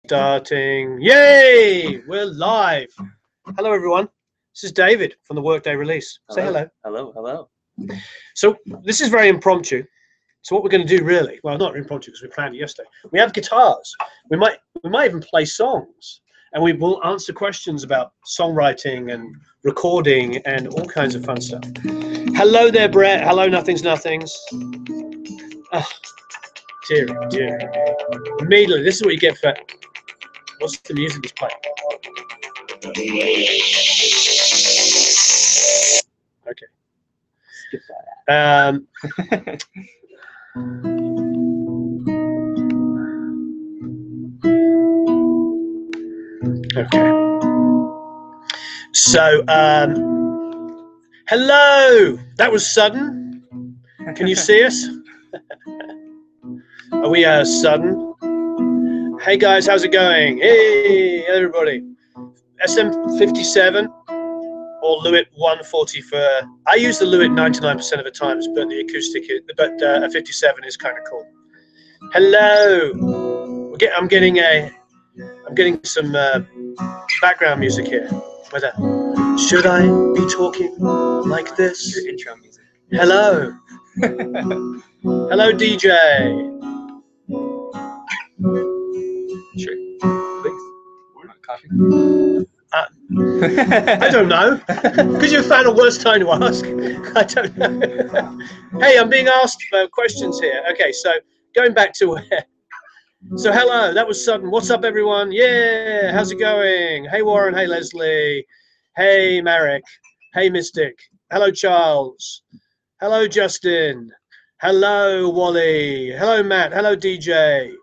Starting. Yay! We're live. Hello, everyone. This is David from the Workday release. Say hello. Hello, hello. So this is very impromptu. So what we're going to do, really, well, not impromptu because we planned it yesterday. We have guitars. We might even play songs, and we will answer questions about songwriting and recording and all kinds of fun stuff. Hello there, Brett. Hello, Nothings. Oh, dear. Immediately, this is what you get for. What's the music he's playing? Okay. Skip that. Okay. So, hello. That was sudden. Can you see us? Are we sudden? Hey guys, how's it going? Hey everybody. SM57 or Lewitt 140 for. I use the Lewitt 99% of the times, but the acoustic, a 57 is kind of cool. Hello. I'm getting some background music here. Where's that? Should I be talking like this? Your intro music. Hello. Hello, DJ. Sure. Please. Want coffee? I don't know. Because you found a worse time to ask. I don't know. Hey, I'm being asked questions here. Okay, so going back to where. So hello, that was sudden. What's up, everyone? Yeah, how's it going? Hey, Warren. Hey, Leslie. Hey, Marek. Hey, Mystic. Hello, Charles. Hello, Justin. Hello, Wally. Hello, Matt. Hello, DJ.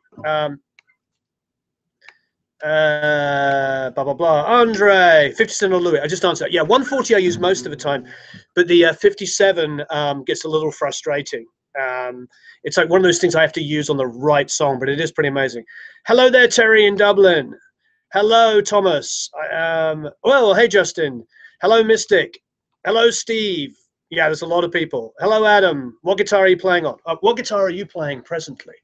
Blah blah blah. Andre, 57 or Louis. I just answered. Yeah, 140 I use most of the time, but the 57 gets a little frustrating. It's like one of those things I have to use on the right song, but it is pretty amazing. Hello there, Terry in Dublin. Hello, Thomas. Well, hey, Justin. Hello, Mystic. Hello, Steve. Yeah, there's a lot of people. Hello, Adam. What guitar are you playing on? What guitar are you playing presently?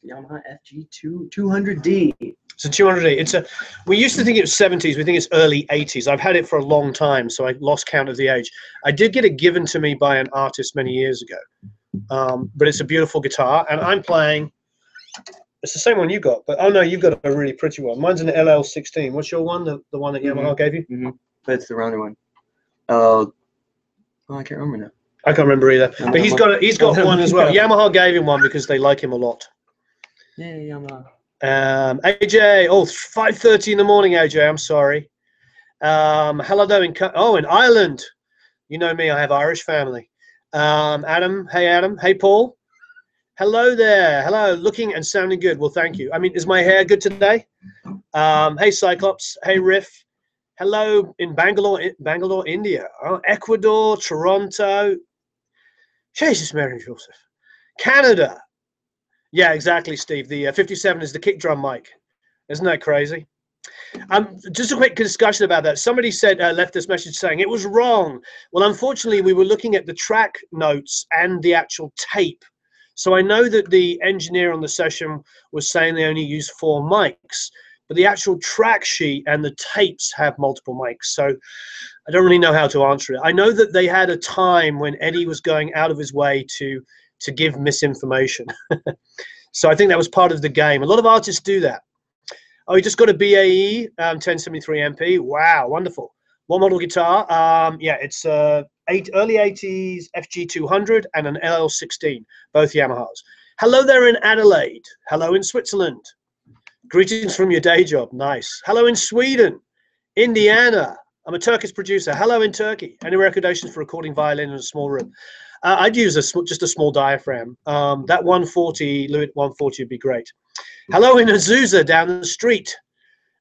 Yamaha FG 200D. It's a 200D. We used to think it was 70s. We think it's early 80s. I've had it for a long time, so I lost count of the age. I did get it given to me by an artist many years ago. But it's a beautiful guitar, and I'm playing. It's the same one you got, but oh no, you've got a really pretty one. Mine's an LL16. What's your one? The one that Yamaha gave you? Mm-hmm. But it's the rounder one. Oh, I can't remember now. I can't remember either. But he's got one as well. Yamaha gave him one because they like him a lot. Yeah, Yamaha. AJ, 5:30 in the morning, AJ. I'm sorry. Hello there in Ireland. You know me, I have Irish family. Adam, hey Paul. Hello there. Hello, looking and sounding good. Well, thank you. I mean, is my hair good today? Hey Cyclops. Hey Riff. Hello in Bangalore, India. Ecuador, Toronto. Jesus, Mary and Joseph. Canada. Yeah, exactly, Steve. The 57 is the kick drum mic. Isn't that crazy? Just a quick discussion about that. Somebody said, left this message saying it was wrong. Well, unfortunately, we were looking at the track notes and the actual tape. So I know that the engineer on the session was saying they only use 4 mics, but the actual track sheet and the tapes have multiple mics. So I don't really know how to answer it. I know that they had a time when Eddie was going out of his way to give misinformation. So I think that was part of the game. A lot of artists do that. Oh, you just got a BAE 1073 MP. Wow, wonderful. What model guitar? Yeah, it's early 80s FG 200 and an LL16, both Yamahas. Hello there in Adelaide. Hello in Switzerland. Greetings from your day job. Nice. Hello in Sweden, Indiana. I'm a Turkish producer. Hello in Turkey. Any recommendations for recording violin in a small room? I'd use just a small diaphragm. That 140, Lewitt 140 would be great. Hello in Azusa down the street.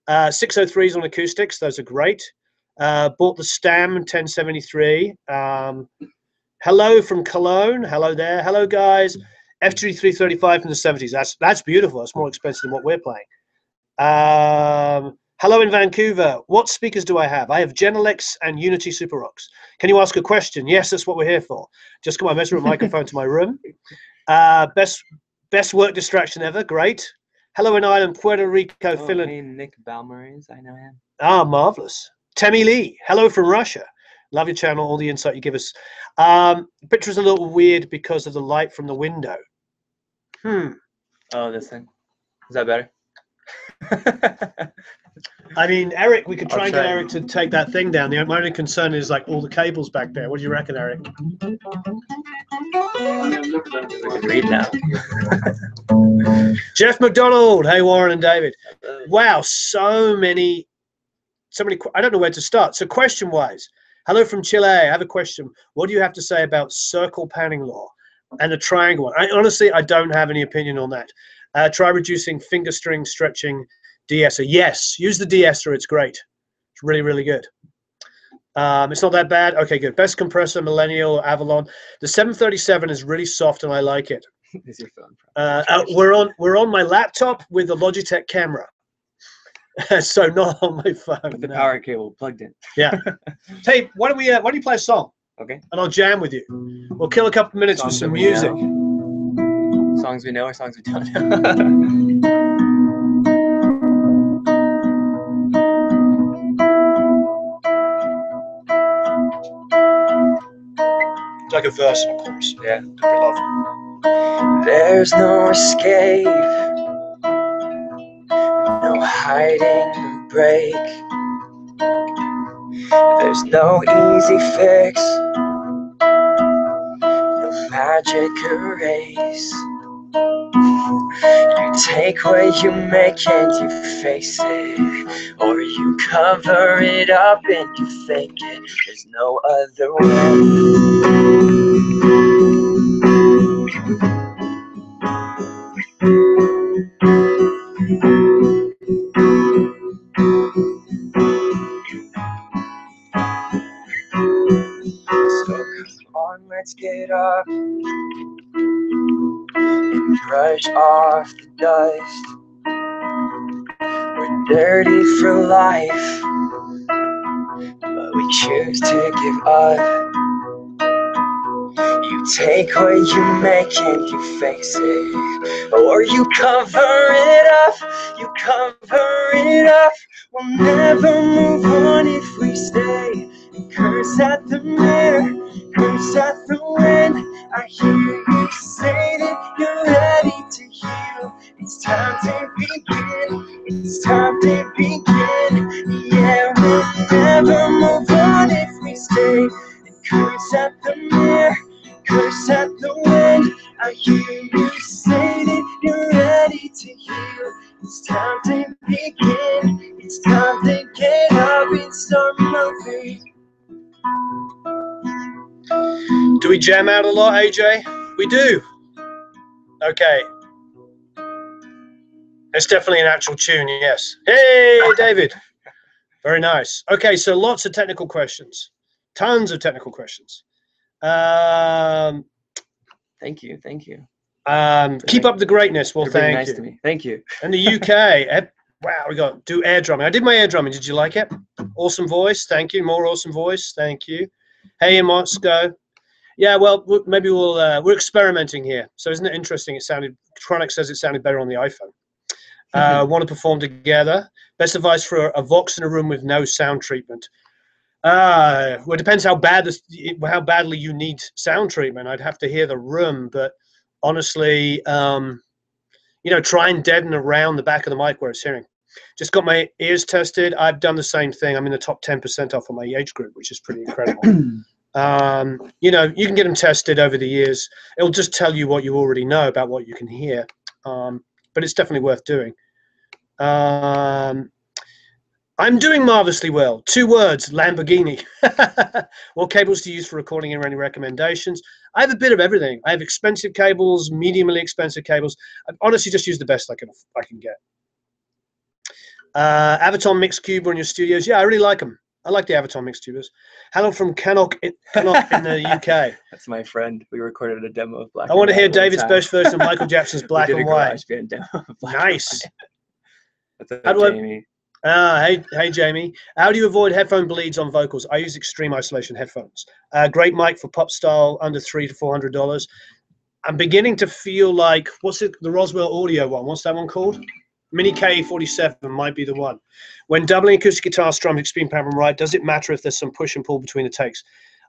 603s on acoustics. Those are great. Bought the Stam 1073. Hello from Cologne. Hello there. Hello, guys. F3 335 from the 70s. That's beautiful. That's more expensive than what we're playing. Hello in Vancouver. What speakers do I have? I have Genelex and Unity Super Rocks. Can you ask a question? Yes, that's what we're here for. Just got my measurement microphone to my room. Best work distraction ever. Great. Hello in Ireland, Puerto Rico, Oh, Finland. hey, Nick Balmaris, I know him. Ah, marvelous. Temi Lee, hello from Russia. Love your channel, all the insight you give us. Picture's a little weird because of the light from the window. Oh, this thing. Is that better? I mean, Eric, we could try I'll and get try. Eric to take that thing down. My only concern is like all the cables back there. What do you reckon, Eric? We can read now. Jeff McDonald. Hey, Warren and David. Wow, so many. I don't know where to start. So question-wise, hello from Chile. I have a question. What do you have to say about circle panning law and the triangle one? Honestly, I don't have any opinion on that. Try reducing finger string stretching de-esser. Yes, use the de-esser. It's great. It's really, really good. It's not that bad. Okay, good. Best compressor, Millennial or Avalon. The 737 is really soft and I like it. Is your phone? We're on my laptop with the Logitech camera. So not on my phone. With the power cable plugged in. Yeah. Hey, why don't you play a song? Okay. And I'll jam with you. We'll kill a couple minutes Songs with some that we music. know. Songs we know or songs we don't know. Like a verse, of course. Yeah. There's no escape, no hiding or break. There's no easy fix, no magic erase. You take what you make and you face it, or you cover it up and you fake it. There's no other way. So come on, let's get up and brush off the dust. We're dirty for life, but we choose to give up. You take what you make and you face it, or you cover it up. You cover it up. We'll never move on if we stay. Curse at the mirror, curse at the wind. I hear you say that you're ready to heal. It's time to begin. It's time to begin. Yeah, we'll never move on if we stay. Curse at the mirror, curse at the wind. I hear you say that you're ready to heal. It's time to begin. It's time to get up and start moving. Do we jam out a lot, AJ? We do. Okay. It's definitely an actual tune, yes. Hey, David. Very nice. Okay, so lots of technical questions. Tons of technical questions. Thank you. Keep up the greatness. Well, You're being thank nice you. to me. Thank you. And the UK. Wow, we got do air drumming. I did my air drumming. Did you like it? Awesome voice. Thank you. More awesome voice. Thank you. Hey, in Moscow. Yeah, well, maybe we're experimenting here. So isn't it interesting? It sounded, Chronic says it sounded better on the iPhone. Want to perform together? Best advice for a Vox in a room with no sound treatment. Well, it depends how badly you need sound treatment. I'd have to hear the room, but honestly, try and deaden around the back of the mic where it's hearing. Just got my ears tested. I've done the same thing. I'm in the top 10% off of my age group, which is pretty incredible. You can get them tested over the years. It'll just tell you what you already know about what you can hear, but it's definitely worth doing. I'm doing marvelously well. 2 words, Lamborghini. What cables do you use for recording and any recommendations? I have a bit of everything. I have expensive cables, mediumly expensive cables. I honestly just use the best I can get. Avaton Mix Cube on your studios. Yeah, I really like them. I like the Avaton Mix Tubers. Hello from Cannock in the UK. That's my friend. We recorded a demo of Black. I want to hear David's best version of Michael Jackson's Black and White. Nice. Jamie. Hey Jamie. How do you avoid headphone bleeds on vocals? I use extreme isolation headphones. Great mic for pop style, under $300 to $400. I'm beginning to feel like, what's it? The Roswell Audio one. What's that one called? Mini K47 might be the one. When doubling acoustic guitar strums, extreme power and right, does it matter if there's some push and pull between the takes?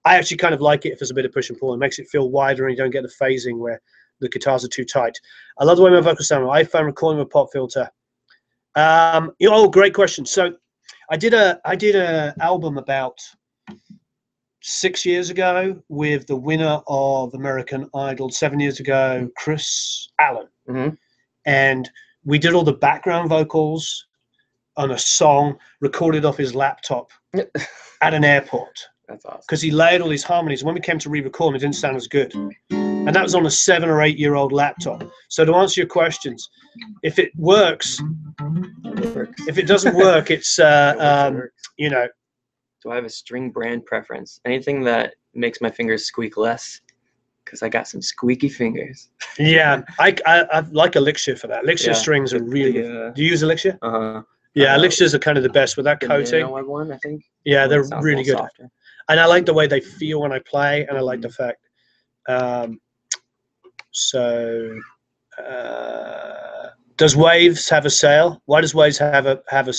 I actually kind of like it if there's a bit of push and pull. It makes it feel wider and you don't get the phasing where the guitars are too tight. I love the way my vocals sound. iPhone recording with a pop filter. Oh, great question. So I did a album about 6 years ago with the winner of American Idol 7 years ago, Chris Allen. Mm-hmm. And we did all the background vocals on a song recorded off his laptop at an airport. That's awesome. Because he layered all these harmonies. When we came to re-record them, it didn't sound as good. And that was on a 7 or 8 year old laptop. So to answer your questions, if it works, if it doesn't work, it's, you know. Do I have a string brand preference? Anything that makes my fingers squeak less? Because I got some squeaky fingers. Yeah, I like Elixir for that. Elixir strings are really good. Do you use Elixir? Uh-huh. Yeah, Elixirs are kind of the best with that coating. One, I think. Yeah, they're really good. Softer. And I like the way they feel when I play, and I like the fact. Does Waves have a sale? Why does Waves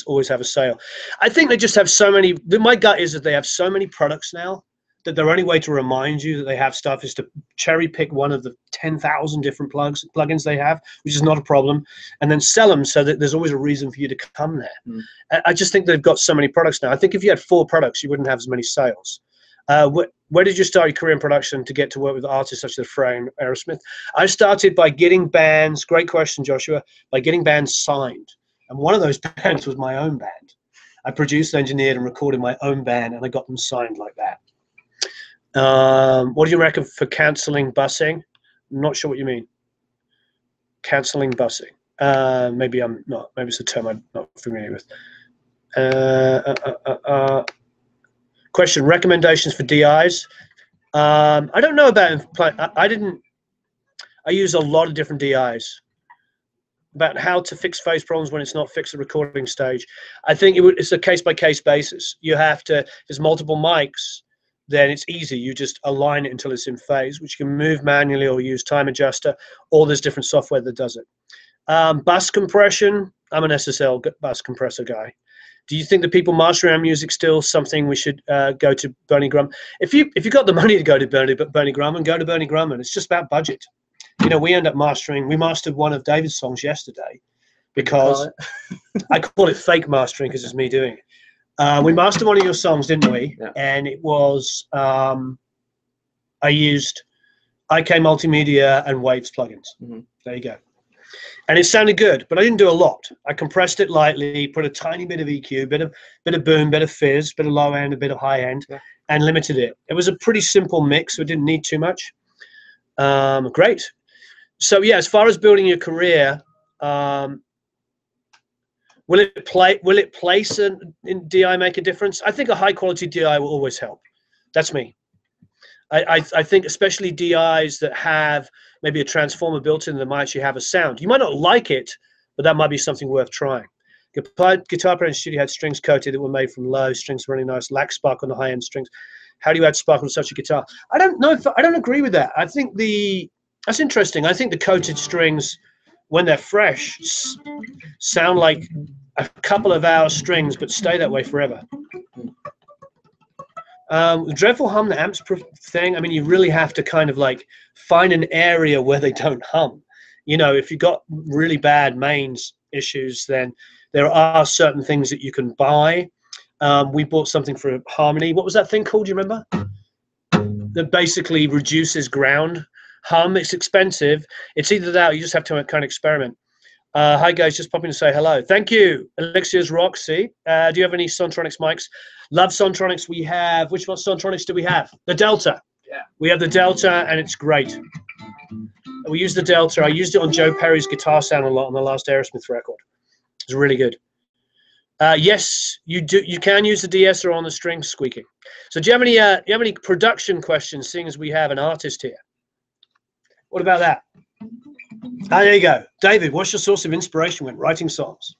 always have a sale? I think they just have so many. My gut is that they have so many products now that their only way to remind you that they have stuff is to cherry pick one of the 10,000 different plugins they have, which is not a problem, and then sell them so that there's always a reason for you to come there. I just think they've got so many products now. I think if you had 4 products, you wouldn't have as many sales. Where did you start your career in production to get to work with artists such as Frey and Aerosmith? I started by getting bands, great question, Joshua, by getting bands signed. And one of those bands was my own band. I produced, engineered, and recorded my own band, and I got them signed like that. What do you reckon for cancelling busing? I'm not sure what you mean. Cancelling busing. Maybe I'm not. Maybe it's a term I'm not familiar with. Question, recommendations for DIs. I don't know about, I use a lot of different DIs. About how to fix phase problems when it's not fixed at recording stage. I think it's a case-by-case basis. You have to, if there's multiple mics, then it's easy. You just align it until it's in phase, which you can move manually or use time adjuster, or there's different software that does it. Bus compression, I'm an SSL bus compressor guy. Do you think that people mastering our music still something we should go to Bernie Grumman? If you got the money to go to Bernie Grumman, go to Bernie Grumman. It's just about budget. You know, we mastered one of David's songs yesterday because I call it fake mastering because it's me doing it. We mastered one of your songs, didn't we? Yeah. And it was, I used IK Multimedia and Waves plugins. Mm-hmm. There you go. And it sounded good, but I didn't do a lot. I compressed it lightly, put a tiny bit of EQ, bit of boom, bit of fizz, bit of low end, a bit of high end, and limited it. It was a pretty simple mix, so it didn't need too much. Great. So yeah, as far as building your career, will it place in DI make a difference? I think a high quality DI will always help. That's me. I think especially DIs that have maybe a transformer built in that might actually have a sound. You might not like it, but that might be something worth trying. Guitar player in the studio had strings coated that were made from low strings, really nice, lack sparkle on the high end strings. How do you add sparkle to such a guitar? I don't know. I don't agree with that. I think that's interesting. I think the coated strings, when they're fresh, sound like a couple of hours strings, but stay that way forever. Dreadful hum, the amps thing. I mean, you really have to kind of like find an area where they don't hum. You know, if you've got really bad mains issues, then there are certain things that you can buy. We bought something for Harmony. What was that thing called? Do you remember? That basically reduces ground hum. It's expensive. It's either that or you just have to kind of experiment. Hi guys, just popping to say hello. Thank you. Elixir's Roxy. Do you have any Sontronics mics? Love Sontronics. We have, which one Sontronics do we have? The Delta. Yeah. We have the Delta and it's great. We use the Delta. I used it on Joe Perry's guitar sound a lot on the last Aerosmith record. It's really good. Yes, you do. You can use the de-esser on the string squeaking. So do you have any production questions, seeing as we have an artist here? What about that? There you go. David, what's your source of inspiration when writing songs?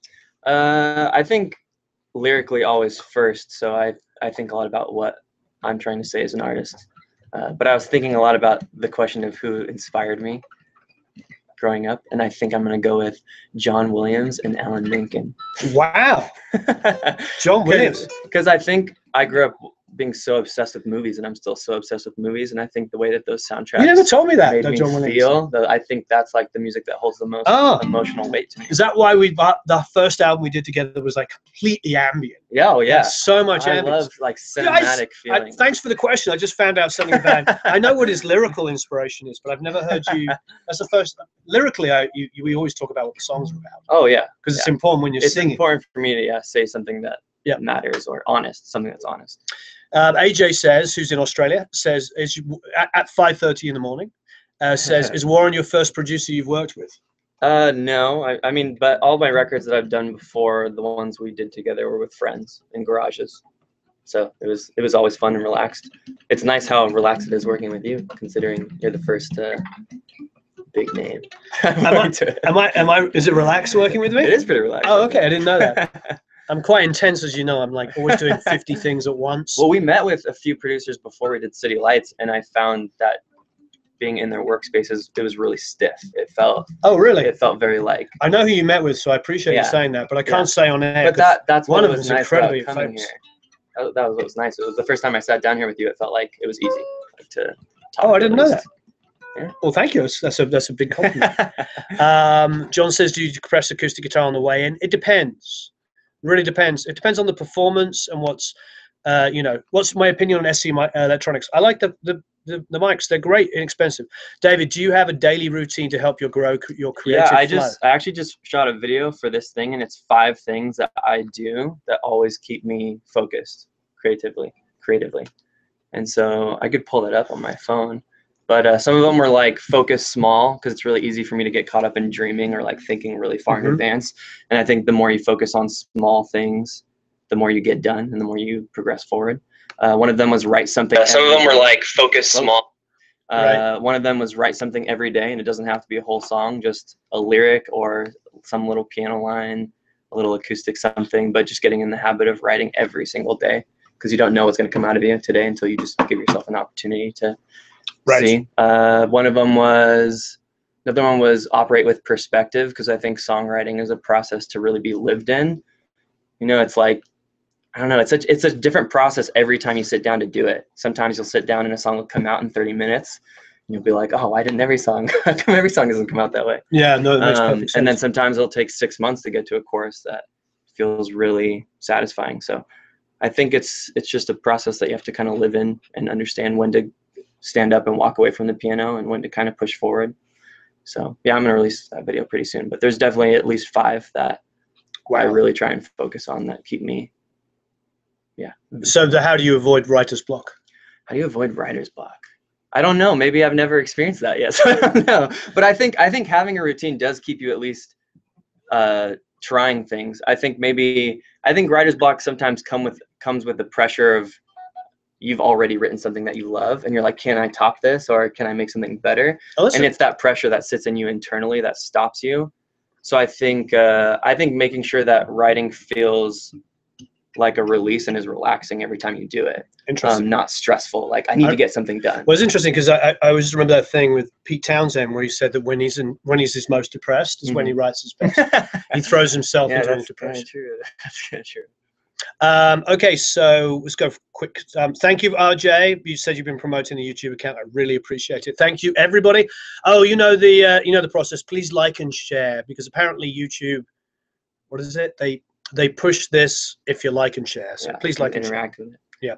I think lyrically always first. So I think a lot about what I'm trying to say as an artist. But I was thinking a lot about the question of who inspired me. growing up, and I think I'm gonna go with John Williams and Alan Menken. Wow, John Williams. Because I think I grew up being so obsessed with movies, and I'm still so obsessed with movies, and I think the way that those soundtracks You never told me that. made No, me John Williams. feel that, I think that's like the music that holds the most emotional weight to me. Is that why the first album we did together was like completely ambient? Yeah, oh yeah. So much I ambience. love like cinematic feeling. Thanks for the question. I just found out something about. I know what his lyrical inspiration is, but I've never heard you. That's the first. Lyrically, we always talk about what the songs are about. Oh yeah, because it's important when you're singing. It's important for me to say something that matters, or honest, something that's honest. AJ says, who's in Australia, says is at 5:30 in the morning. Says, is Warren your first producer you've worked with? No, I mean, but all my records that I've done before, the ones we did together, were with friends in garages. So it was always fun and relaxed. It's nice how relaxed it is working with you, considering you're the first big name. Is it relaxed working with me? It is pretty relaxed. Oh, okay, I didn't know that. I'm quite intense, as you know. I'm like always doing 50 things at once. Well, we met with a few producers before we did City Lights, and I found that being in their workspaces, it was really stiff. It felt. Oh, really? It felt very like. I know who you met with, so I appreciate you saying that, but I can't say on air. But that's one what of was them is nice incredibly about coming famous. here. That was what was nice. It was the first time I sat down here with you. It felt like it was easy to talk. Oh, I didn't know that. Yeah. Well, thank you. That's a big compliment. John says, do you compress acoustic guitar on the way in? It depends. Really depends. It depends on the performance and what's my opinion on SC electronics. I like the mics. They're great, inexpensive. David, do you have a daily routine to help you grow your creative flow? I actually just shot a video for this thing, and it's 5 things that I do that always keep me focused creatively. And so I could pull that up on my phone. But some of them were like focus small, because it's really easy for me to get caught up in dreaming or like thinking really far in advance. And I think the more you focus on small things, the more you get done and the more you progress forward. One of them was write something. Some of them were like focus small. One of them was write something every day, and it doesn't have to be a whole song, just a lyric or some little piano line, a little acoustic something, but just getting in the habit of writing every single day, because you don't know what's going to come out of you today until you just give yourself an opportunity to see. Another one was operate with perspective, because I think songwriting is a process to really be lived in. You know, it's like, I don't know, it's a different process every time you sit down to do it. Sometimes you'll sit down and a song will come out in 30 minutes. And you'll be like, oh, why didn't every song doesn't come out that way? Yeah, no, that makes perfect sense. And then sometimes it'll take 6 months to get to a chorus that feels really satisfying. So I think it's just a process that you have to kind of live in and understand when to stand up and walk away from the piano and when to kind of push forward. So yeah, I'm going to release that video pretty soon, but there's definitely at least 5 that I really try and focus on that keep me. Yeah. So how do you avoid writer's block? How do you avoid writer's block? I don't know. Maybe I've never experienced that yet, so I don't know. But I think having a routine does keep you at least trying things. I think writer's block sometimes comes with the pressure of you've already written something that you love, and you're like, can I top this, or can I make something better? And it's that pressure that sits in you internally that stops you. So I think making sure that writing feels like a release and is relaxing every time you do it. Interesting. Not stressful. Like I need to get something done. Well, it's interesting because I always remember that thing with Pete Townsend where he said that when he's his most depressed is when he writes his best. He throws himself into depression. True. That's kind of true. Okay, so let's go quick. Thank you, RJ. You said you've been promoting the YouTube account. I really appreciate it. Thank you, everybody. Oh, you know the process. Please like and share, because apparently YouTube, what is it? They push this if you like and share. So please like and interact with it. Yeah.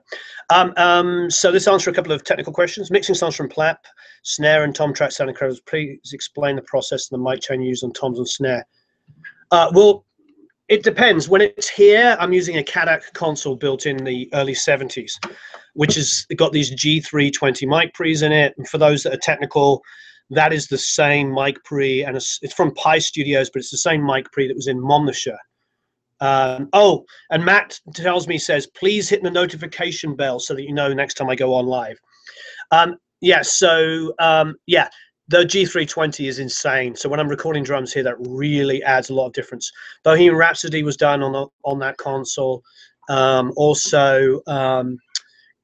So this answers a couple of technical questions. Mixing sounds from Plapp, snare and tom track sound incredible. Please explain the process and the mic chain used on toms and snare. Well, it depends. When it's here, I'm using a Kadak console built in the early 70s, which has got these G320 mic pre's in it. And for those that are technical, that is the same mic pre, and it's from Pi Studios, but it's the same mic pre that was in Monmouthshire. And Matt says, please hit the notification bell so that you know next time I go on live. The G320 is insane. So when I'm recording drums here, that really adds a lot of difference. Bohemian Rhapsody was done on that console. Also,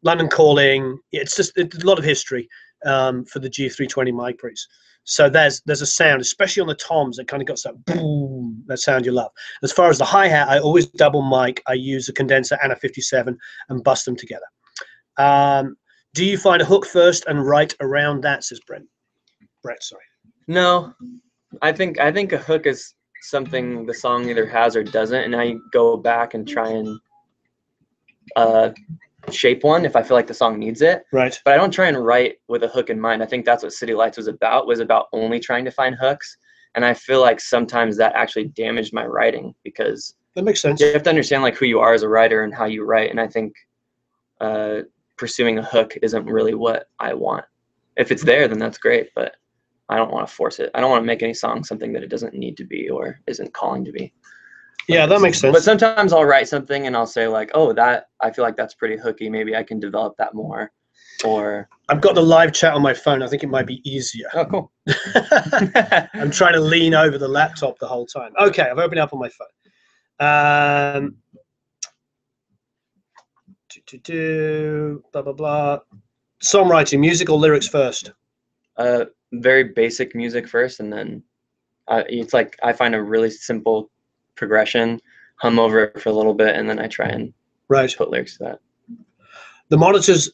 London Calling. It's a lot of history for the G320 mic pre's. So there's a sound, especially on the toms, that kind of got that boom, that sound you love. As far as the hi-hat, I always double mic. I use a condenser and a 57 and bust them together. Do you find a hook first and write around that, says Brett, sorry. No, I think a hook is something the song either has or doesn't, and I go back and try and shape one if I feel like the song needs it. Right. But I don't try and write with a hook in mind. I think that's what City Lights was about only trying to find hooks. And I feel like sometimes that actually damaged my writing, because that makes sense. You have to understand like who you are as a writer and how you write. And I think pursuing a hook isn't really what I want. If it's there, then that's great, but I don't want to force it. I don't want to make any song something that it doesn't need to be or isn't calling to be. Yeah, that makes sense. But sometimes I'll write something and I'll say like, oh, that I feel like that's pretty hooky. Maybe I can develop that more. Or I've got the live chat on my phone. I think it might be easier. Oh, cool. I'm trying to lean over the laptop the whole time. Okay, I've opened it up on my phone. Blah, blah, blah. Songwriting, music or lyrics first? Very basic music first, and then it's like I find a really simple progression, hum over it for a little bit, and then I try and put lyrics to that. The monitors,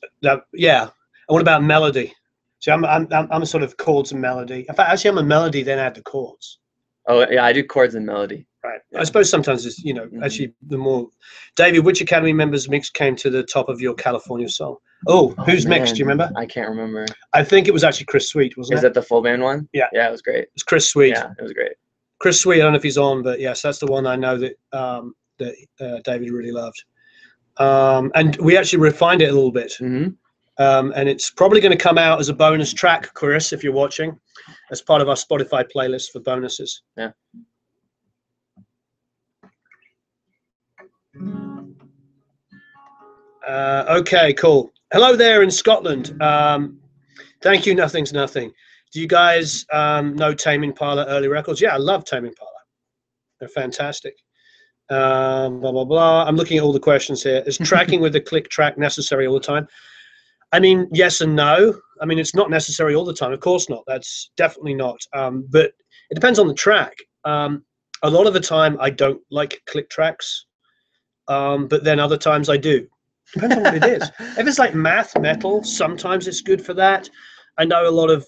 yeah. And what about melody? See, I'm a sort of chords and melody. In fact, actually, I'm a melody, then add the chords. Oh yeah, I do chords and melody. Right. Yeah. I suppose sometimes it's, you know, actually the more. David, which Academy members mix came to the top of your California song? Oh, who's mixed? Do you remember? I can't remember. I think it was actually Chris Sweet, wasn't it? Is that the full band one? Yeah. Yeah, it was great. It's Chris Sweet. Yeah, it was great. Chris Sweet, I don't know if he's on, but yes, that's the one I know that David really loved. And we actually refined it a little bit. Mm-hmm. And it's probably going to come out as a bonus track, Chris, if you're watching, as part of our Spotify playlist for bonuses. Yeah. Okay, cool. Hello there in Scotland. Thank you, Nothing's Nothing. Do you guys know Tame Impala early records? Yeah, I love Tame Impala. They're fantastic. Blah, blah, blah. I'm looking at all the questions here. Is tracking with the click track necessary all the time? I mean, yes and no. I mean, it's not necessary all the time. Of course not. That's definitely not. But it depends on the track. A lot of the time, I don't like click tracks. But then other times I do. Depends on what it is. If it's like math metal, sometimes it's good for that. I know a lot of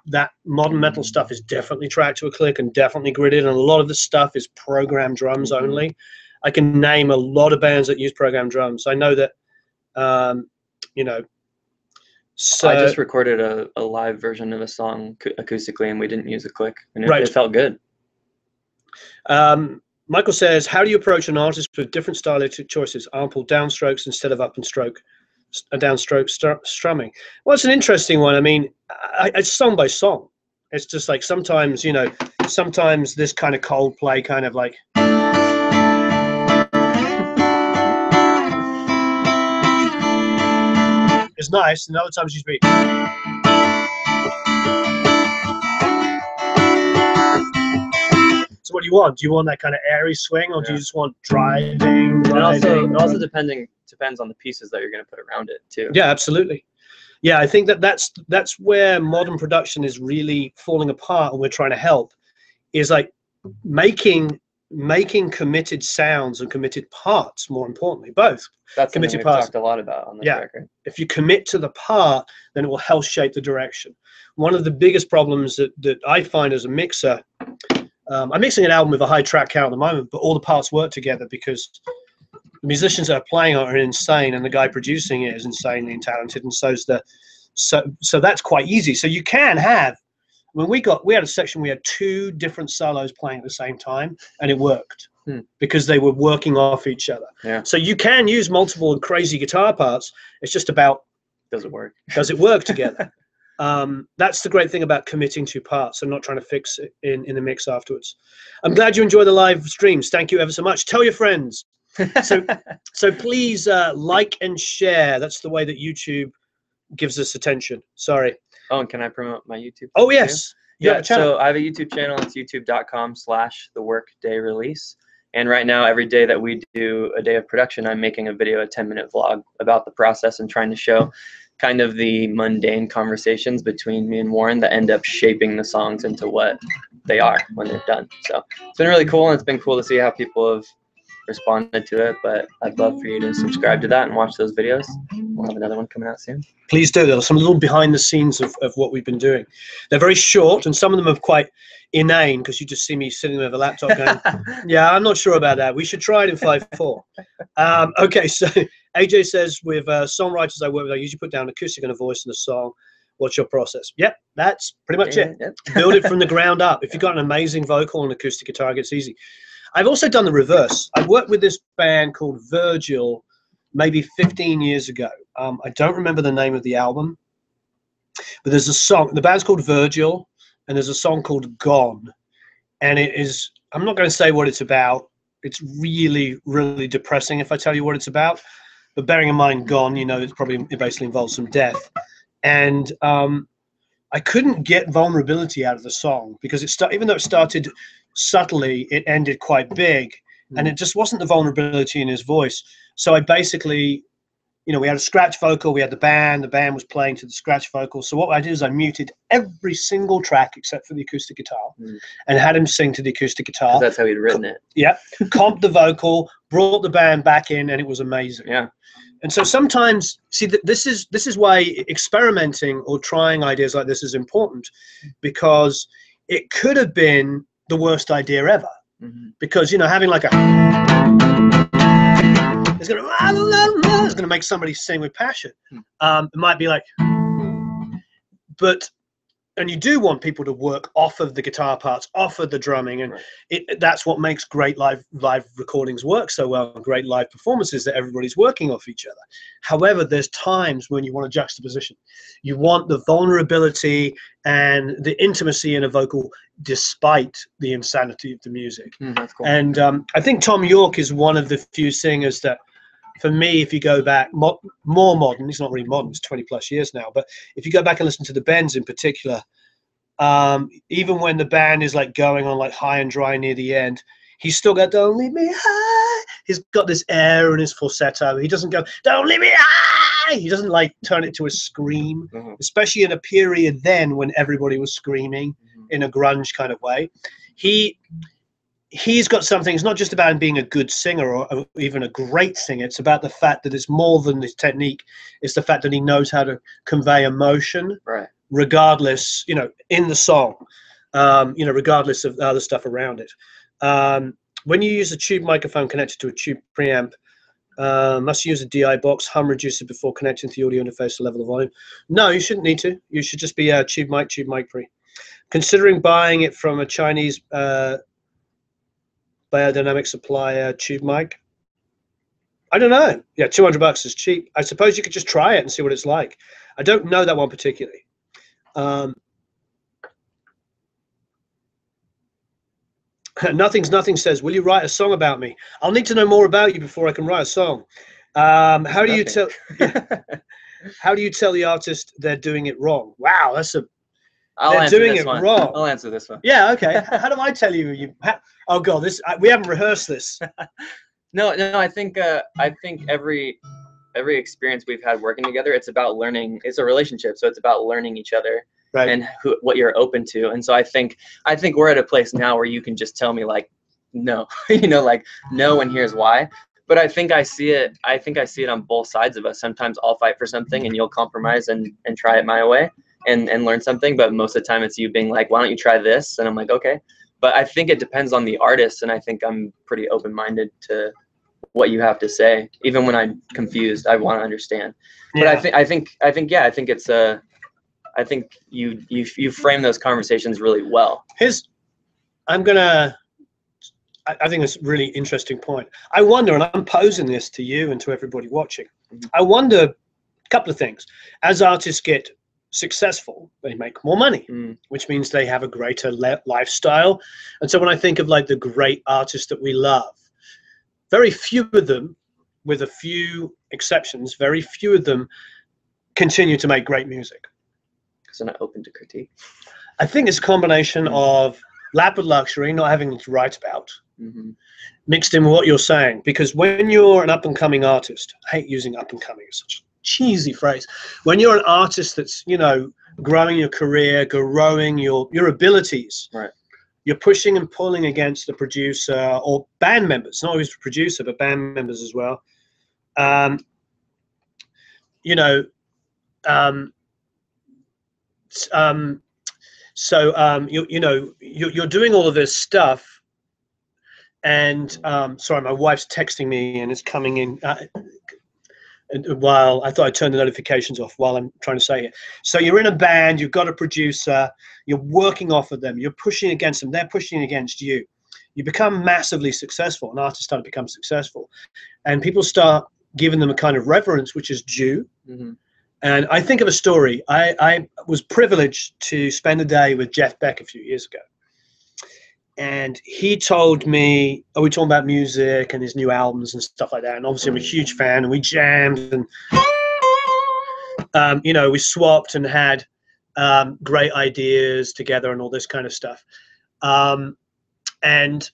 that modern metal stuff is definitely tracked to a click and definitely gridded, and a lot of the stuff is programmed drums only. I can name a lot of bands that use programmed drums. I know that, you know. So I just recorded a live version of a song acoustically, and we didn't use a click, and it felt good. Michael says, how do you approach an artist with different stylistic choices? Ample downstrokes instead of up and stroke, downstroke strumming. Well, it's an interesting one. I mean, it's song by song. It's just like sometimes, you know, sometimes this kind of Coldplay kind of like. It's nice, and other times you just be. So what do you want? Do you want that kind of airy swing, or do you just want driving? And also depends on the pieces that you're going to put around it too. Yeah, absolutely. Yeah, I think that's where modern production is really falling apart, and we're trying to help. Is like making committed sounds and committed parts. More importantly, both. That's committed something we've parts. talked a lot about on this record. If you commit to the part, then it will help shape the direction. One of the biggest problems that I find as a mixer. I'm mixing an album with a high track count at the moment, but all the parts work together because the musicians that are playing are insane, and the guy producing it is insanely talented, and so that's quite easy. So you can have. When we had a section, we had 2 different solos playing at the same time, and it worked because they were working off each other. Yeah. So you can use multiple crazy guitar parts. It's just about does it work? Does it work together? That's the great thing about committing to parts and not trying to fix it in the mix afterwards. I'm glad you enjoy the live streams. Thank you ever so much. Tell your friends. So please like and share. That's the way that YouTube gives us attention. Sorry. Oh, and can I promote my YouTube? Oh, yes. Yeah, so I have a YouTube channel. It's youtube.com/theworkdayrelease. And right now, every day that we do a day of production, I'm making a video, a 10-minute vlog about the process and trying to show kind of the mundane conversations between me and Warren that end up shaping the songs into what they are when they're done. So it's been really cool, and it's been cool to see how people have responded to it. But I'd love for you to subscribe to that and watch those videos. We'll have another one coming out soon. Please do. There are some little behind the scenes of what we've been doing. They're very short, and some of them are quite inane, because you just see me sitting there with a laptop going, yeah, I'm not sure about that. We should try it in 5/4. Okay, so AJ says, with songwriters I work with, I usually put down acoustic and a voice in the song. What's your process? Yep, that's pretty much it. Yep. Build it from the ground up. If you've got an amazing vocal and acoustic guitar, it's easy. I've also done the reverse. I worked with this band called Virgil maybe 15 years ago. I don't remember the name of the album, but there's a song. The band's called Virgil, and there's a song called Gone. And it is, I'm not going to say what it's about. It's really, really depressing if I tell you what it's about. But bearing in mind Gone, you know, it basically involves some death. And I couldn't get vulnerability out of the song, because even though it started subtly, it ended quite big, and it just wasn't the vulnerability in his voice. So I basically, you know, we had a scratch vocal, we had the band was playing to the scratch vocal. So what I did is I muted every single track except for the acoustic guitar, and had him sing to the acoustic guitar. That's how he'd written it. Yeah, comped the vocal, brought the band back in, and it was amazing. Yeah. And so sometimes, see, this is why experimenting or trying ideas like this is important, because it could have been the worst idea ever. Because, you know, having like it's gonna make somebody sing with passion. It might be like, and you do want people to work off of the guitar parts, off of the drumming, and that's what makes great live recordings work so well, great live performances, that everybody's working off each other. However, there's times when you want a juxtaposition. You want the vulnerability and the intimacy in a vocal despite the insanity of the music. That's cool. And I think Thom Yorke is one of the few singers that, for me, if you go back more modern, he's not really modern, it's 20 plus years now, but if you go back and listen to the Bends in particular, even when the band is like going on like high and dry near the end, he's still got "Don't Leave Me High." He's got this air in his falsetto. He doesn't go "Don't leave me high." He doesn't like turn it to a scream, especially in a period then when everybody was screaming in a grunge kind of way. He's got something. It's not just about him being a good singer or even a great singer. It's about the fact that it's more than his technique. It's the fact that he knows how to convey emotion, regardless, you know, in the song, you know, regardless of the other stuff around it. When you use a tube microphone connected to a tube preamp, must you use a DI box, hum reducer before connecting to the audio interface to level the volume? No, you shouldn't need to. You should just be a tube mic pre. Considering buying it from a Chinese biodynamic supplier tube mic, I don't know. Yeah, $200 is cheap. I suppose you could just try it and see what it's like. I don't know that one particularly. Nothing says, will you write a song about me? I'll need to know more about you before I can write a song. How do you tell the artist they're doing it wrong? Wow, that's a they're doing it wrong. I'll answer this one. Yeah, okay. How do I tell you? Oh God, we haven't rehearsed this. No. I think every experience we've had working together, it's about learning. It's a relationship, so it's about learning each other and what you're open to. And so I think we're at a place now where you can just tell me like, no, you know, like no, and here's why. But I think I see it. I think I see it on both sides of us. Sometimes I'll fight for something, and you'll compromise and try it my way. And learn something, but most of the time it's you being like, why don't you try this? And I'm like, okay. But I think it depends on the artist, and I think I'm pretty open-minded to what you have to say. Even when I'm confused, I want to understand. Yeah. But I think it's I think you frame those conversations really well. I think it's a really interesting point. I wonder, and I'm posing this to you and to everybody watching, I wonder a couple of things. As artists get successful, they make more money, which means they have a greater lifestyle. And so when I think of like the great artists that we love, very few of them, with a few exceptions, very few of them continue to make great music. Because they're not open to critique. I think it's a combination of lap of luxury, not having to write about, mixed in with what you're saying. Because when you're an up-and-coming artist, I hate using up-and-coming as such cheesy phrase. When you're an artist that's, you know, growing your career, growing your abilities, Right. you're pushing and pulling against the producer or band members, not always the producer, but band members as well. You know, you know, you're doing all of this stuff, and sorry, my wife's texting me and it's coming in. While I thought I'd turn the notifications off while I'm trying to say it. So you're in a band, you've got a producer, you're working off of them, you're pushing against them, they're pushing against you. You become massively successful, an artist start to become successful, and people start giving them a kind of reverence which is due. Mm-hmm. And I think of a story. I was privileged to spend a day with Jeff Beck a few years ago. And he told me, we were talking about music and his new albums and stuff like that. And obviously I'm a huge fan, and we jammed, and, you know, we swapped and had great ideas together and all this kind of stuff. And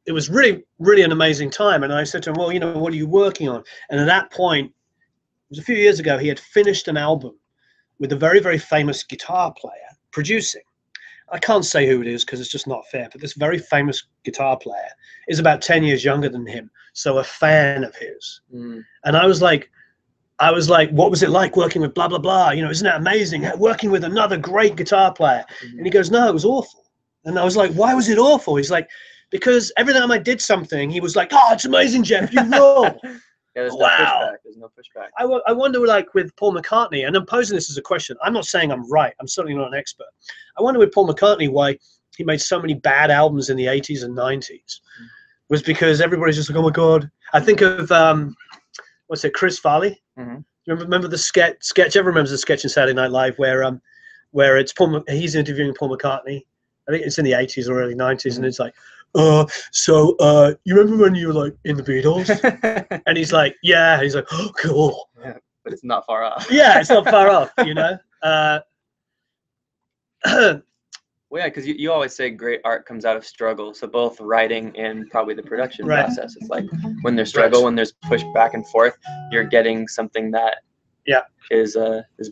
it was really, really an amazing time. And I said to him, well, you know, what are you working on? And at that point, it was a few years ago, he had finished an album with a very, very famous guitar player producing. I can't say who it is because it's just not fair, but this very famous guitar player is about 10 years younger than him, so a fan of his. And I was like, what was it like working with blah, blah, blah? You know, isn't that amazing? Working with another great guitar player. And he goes, no, it was awful. And I was like, why was it awful? He's like, because every time I did something, he was like, oh, it's amazing, Jeff, you rule. Yeah, there's no pushback. There's no pushback. I wonder, like with Paul McCartney, and I'm posing this as a question. I'm not saying I'm right. I'm certainly not an expert. I wonder with Paul McCartney why he made so many bad albums in the 80s and 90s. Was because everybody's just like, oh my God. I think of, what's it, Chris Farley? Remember the sketch? Everyone remembers the sketch in Saturday Night Live where it's he's interviewing Paul McCartney. I think it's in the 80s or early 90s, and it's like, so you remember when you were like in the Beatles? And he's like, yeah. And he's like, oh, cool. Yeah, but it's not far off. Yeah, it's not far off, you know. Well, yeah, because you always say great art comes out of struggle. So both writing and probably the production process. It's like when there's struggle, when there's push back and forth, you're getting something that is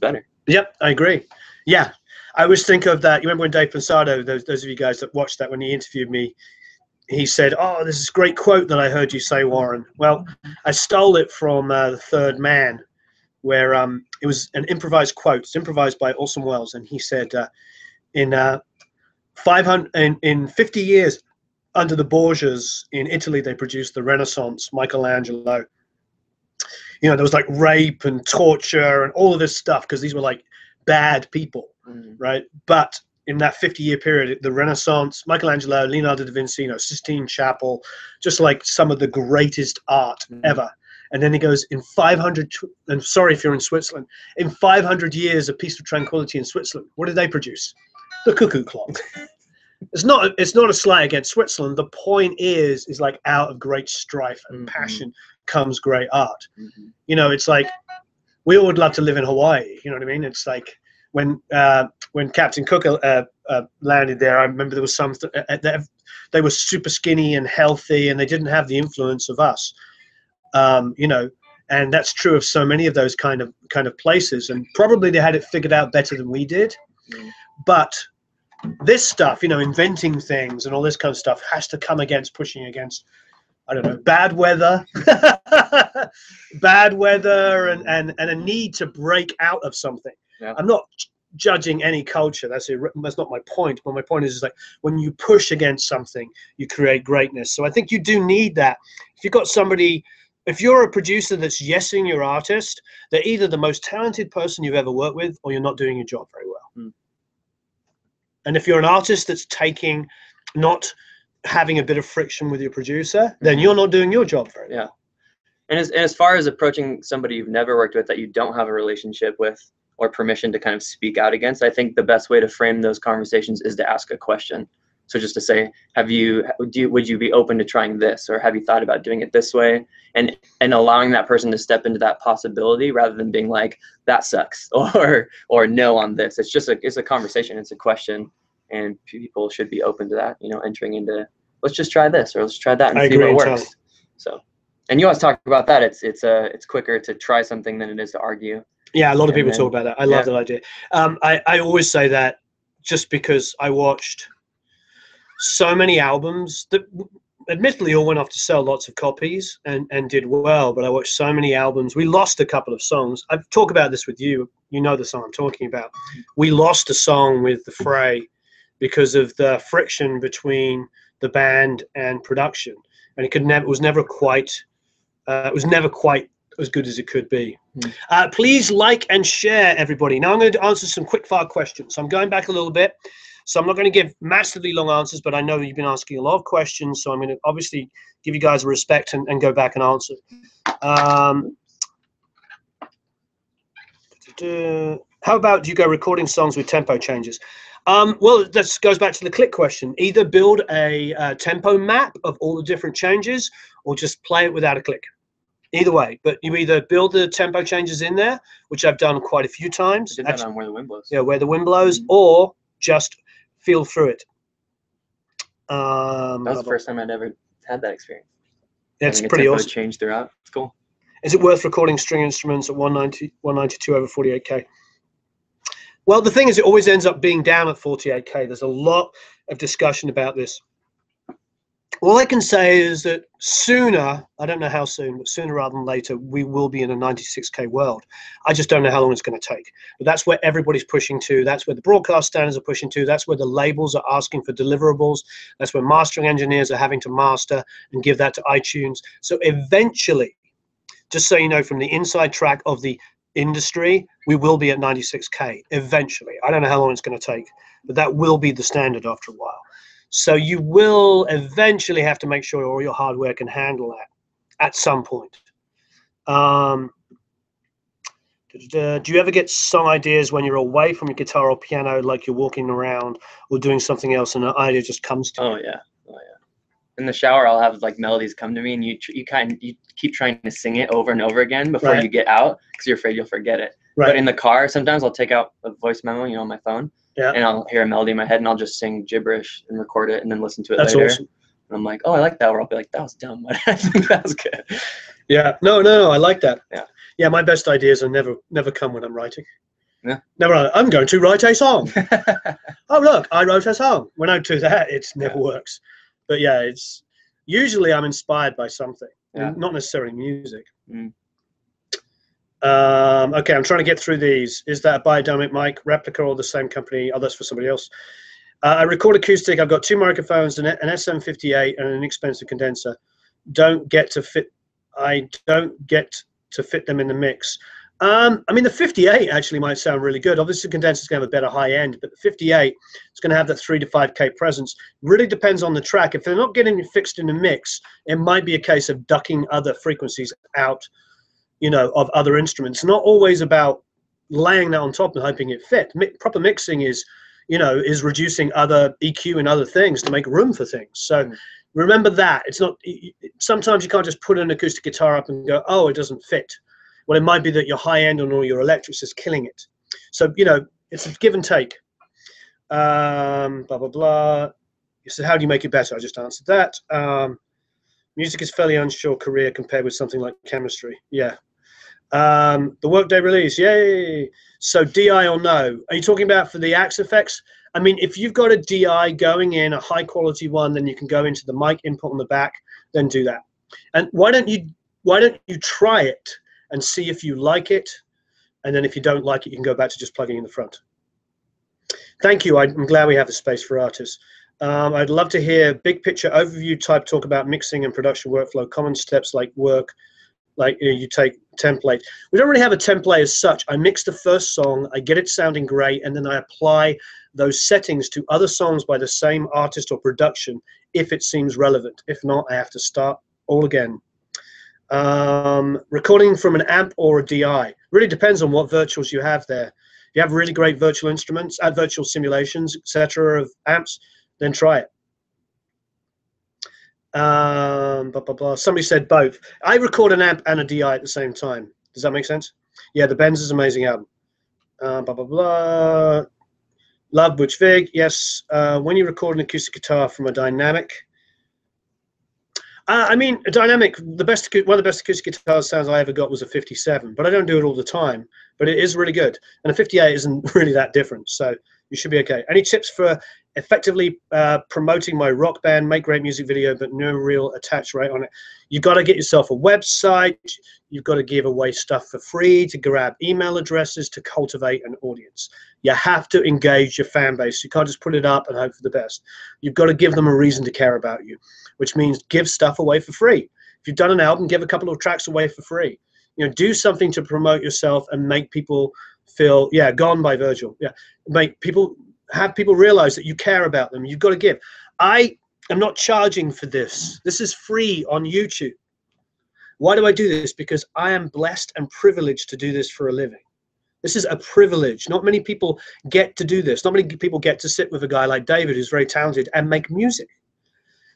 better. Yep, I agree. Yeah. I always think of that. You remember when Dave Pensado, those of you guys that watched that when he interviewed me, he said, oh, there's this great quote that I heard you say, Warren. Well, I stole it from The Third Man, where it was an improvised quote. It's improvised by Orson Welles. And he said, in 50 years under the Borgias in Italy, they produced the Renaissance, Michelangelo. You know, there was like rape and torture and all of this stuff because these were like bad people. Right, but in that 50-year period, the Renaissance, Michelangelo, Leonardo da Vinci, Sistine Chapel, just like some of the greatest art ever. And then he goes, in 500, and sorry if you're in Switzerland, in 500 years of peaceful tranquility in Switzerland, what did they produce? The cuckoo clock. It's not a slight against Switzerland. The point is like out of great strife and passion comes great art. You know, it's like we all would love to live in Hawaii. You know what I mean? It's like when Captain Cook landed there, I remember there was some they were super skinny and healthy, and they didn't have the influence of us, you know, and that's true of so many of those kind of places. And probably they had it figured out better than we did. But this stuff, you know, inventing things and all this kind of stuff has to come against pushing against, I don't know, bad weather, and a need to break out of something. Yeah. I'm not judging any culture. That's not my point. But my point is like when you push against something, you create greatness. So I think you do need that. If you've got somebody, if you're a producer that's yesing your artist, they're either the most talented person you've ever worked with, or you're not doing your job very well. And if you're an artist that's not having a bit of friction with your producer, then you're not doing your job very well. And as far as approaching somebody you've never worked with that you don't have a relationship with or permission to kind of speak out against, I think the best way to frame those conversations is to ask a question. So just to say, would you be open to trying this, or have you thought about doing it this way? And allowing that person to step into that possibility rather than being like, that sucks, or no on this. It's a conversation, it's a question, and people should be open to that, you know, entering into, let's just try this or let's try that and see what works. So And you always talk about that. It's quicker to try something than it is to argue. Yeah, a lot of people then, talk about that. I love that idea. I always say that just because I watched so many albums that admittedly all went off to sell lots of copies and did well, but I watched so many albums. We lost a couple of songs. I've talked about this with you. You know the song I'm talking about. We lost a song with the Fray because of the friction between the band and production, and it was never quite as good as it could be. Please like and share, everybody. Now I'm going to answer some quick fire questions. So I'm going back a little bit. So I'm not going to give massively long answers, but I know you've been asking a lot of questions. So I'm going to obviously give you guys a respect and go back and answer. How about do you go recording songs with tempo changes? Well, that goes back to the click question. Either build a tempo map of all the different changes or just play it without a click. Either way, but you either build the tempo changes in there, which I've done quite a few times. I did that on Where the Wind Blows. Yeah, Where the Wind Blows, or just feel through it. That was the first time I'd ever had that experience. It's pretty awesome. Change throughout. It's cool. Is it worth recording string instruments at 192 over 48K? Well, the thing is, it always ends up being down at 48K. There's a lot of discussion about this. All I can say is that sooner, I don't know how soon, but sooner rather than later, we will be in a 96K world. I just don't know how long it's going to take. But that's where everybody's pushing to. That's where the broadcast standards are pushing to. That's where the labels are asking for deliverables. That's where mastering engineers are having to master and give that to iTunes. So eventually, just so you know, from the inside track of the industry, we will be at 96K eventually. I don't know how long it's going to take, but that will be the standard after a while. So you will eventually have to make sure all your hardware can handle that at some point. Do you ever get song ideas when you're away from your guitar or piano, like you're walking around or doing something else and an idea just comes to you? Oh yeah. In the shower, I'll have like melodies come to me, and you keep trying to sing it over and over again before you get out because you're afraid you'll forget it. Right. But in the car, sometimes I'll take out a voice memo, on my phone. Yeah. And I'll hear a melody in my head, and I'll just sing gibberish and record it, and then listen to it later. That's awesome. And I'm like, oh, I like that. Or I'll be like, that was dumb, but I think that was good. Yeah. No, I like that. Yeah. Yeah. My best ideas are never come when I'm writing. Yeah. Never. I'm going to write a song. Oh, look, I wrote a song. When I do that, it never works. But yeah, it's usually I'm inspired by something, and not necessarily music. Okay, I'm trying to get through these. Is that a biodynamic mic, replica, or the same company? Oh, that's for somebody else. I record acoustic. I've got two microphones, an SM58, and an inexpensive condenser. I don't get to fit them in the mix. I mean, the 58 actually might sound really good. Obviously, the condenser's going to have a better high end, but the 58 is going to have that 3 to 5K presence. Really depends on the track. If they're not getting it fixed in the mix, it might be a case of ducking other frequencies out, of other instruments. Not always about laying that on top and hoping it fit. Proper mixing is, is reducing other EQ and other things to make room for things. So remember that. It's not, sometimes you can't just put an acoustic guitar up and go, oh, it doesn't fit. Well, it might be that your high end on all your electrics is killing it. So, it's a give and take. Blah, blah, blah. You said, how do you make it better? I just answered that. Music is fairly unsure career compared with something like chemistry. Yeah. The Workday release, yay. So DI or no? Are you talking about for the Axe effects? I mean, if you've got a DI going in, a high quality one, then you can go into the mic input on the back, then do that. And why don't you try it and see if you like it? And then if you don't like it, you can go back to just plugging in the front. Thank you. I'm glad we have a space for artists. I'd love to hear big picture overview type talk about mixing and production workflow, common steps like you take template. We don't really have a template as such. I mix the first song, I get it sounding great, and then I apply those settings to other songs by the same artist or production if it seems relevant. If not, I have to start all again. Recording from an amp or a DI really depends on what virtuals you have there. If you have really great virtual instruments, virtual simulations, etc. of amps, then try it. Somebody said both. I record an amp and a DI at the same time. Does that make sense? Yeah, the Benz is an amazing album. Love Butch Vig. Yes. When you record an acoustic guitar from a dynamic, I mean, a dynamic, one of the best acoustic guitar sounds I ever got was a 57, but I don't do it all the time, but it is really good. And a 58 isn't really that different, so you should be okay. Any tips for effectively promoting my rock band, make great music video, but no real attach rate on it? You've got to get yourself a website. You've got to give away stuff for free, to grab email addresses, to cultivate an audience. You have to engage your fan base. You can't just put it up and hope for the best. You've got to give them a reason to care about you, which means give stuff away for free. If you've done an album, give a couple of tracks away for free. You know, do something to promote yourself and make people feel, yeah, Gone by Virgil. Yeah, have people realize that you care about them. You've got to give. I am not charging for this. This is free on YouTube. Why do I do this? Because I am blessed and privileged to do this for a living. This is a privilege. Not many people get to do this. Not many people get to sit with a guy like David, who's very talented, and make music.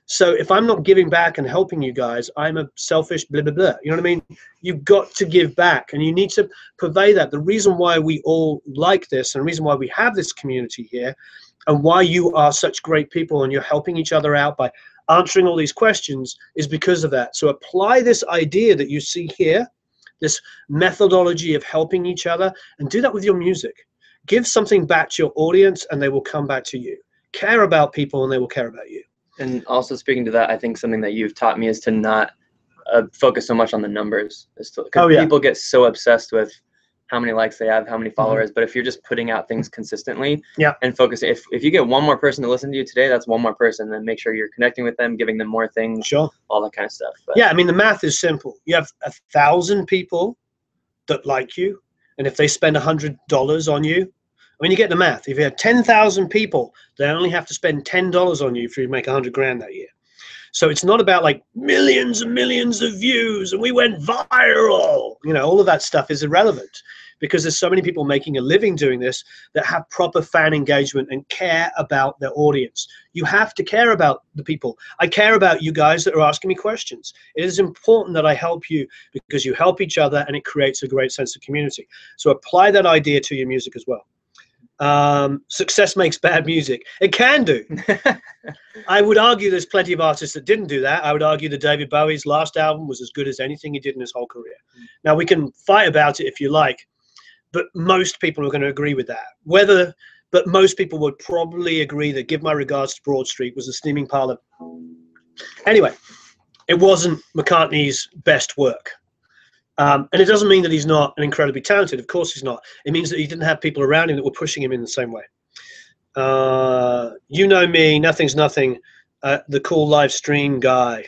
So if I'm not giving back and helping you guys, I'm a selfish blah, blah, blah. You know what I mean? You've got to give back, and you need to purvey that. The reason why we all like this, and the reason why we have this community here, and why you are such great people and you're helping each other out by answering all these questions, is because of that. So apply this idea that you see here, this methodology of helping each other, and do that with your music. Give something back to your audience and they will come back to you. Care about people and they will care about you. And also speaking to that, I think something that you've taught me is to not focus so much on the numbers. Because people get so obsessed with how many likes they have, how many followers. But if you're just putting out things consistently and focusing, if you get one more person to listen to you today, that's one more person. Then make sure you're connecting with them, giving them more things, all that kind of stuff. But yeah, I mean, the math is simple. You have 1,000 people that like you, and if they spend $100 on you, I mean, you get the math. If you have 10,000 people, they only have to spend $10 on you for you to make 100 grand that year. So it's not about like millions and millions of views and we went viral. You know, all of that stuff is irrelevant because there's so many people making a living doing this that have proper fan engagement and care about their audience. You have to care about the people. I care about you guys that are asking me questions. It is important that I help you because you help each other and it creates a great sense of community. So apply that idea to your music as well. Success makes bad music. It can do. I would argue there's plenty of artists that didn't do that. I would argue that David Bowie's last album was as good as anything he did in his whole career. Now we can fight about it if you like, but most people are going to agree with that. But most people would probably agree that Give My Regards to Broad Street was a steaming pile of. Anyway, it wasn't McCartney's best work. And it doesn't mean that he's not incredibly talented. Of course he's not. It means that he didn't have people around him that were pushing him in the same way. You know me, nothing's nothing. The cool live stream guy.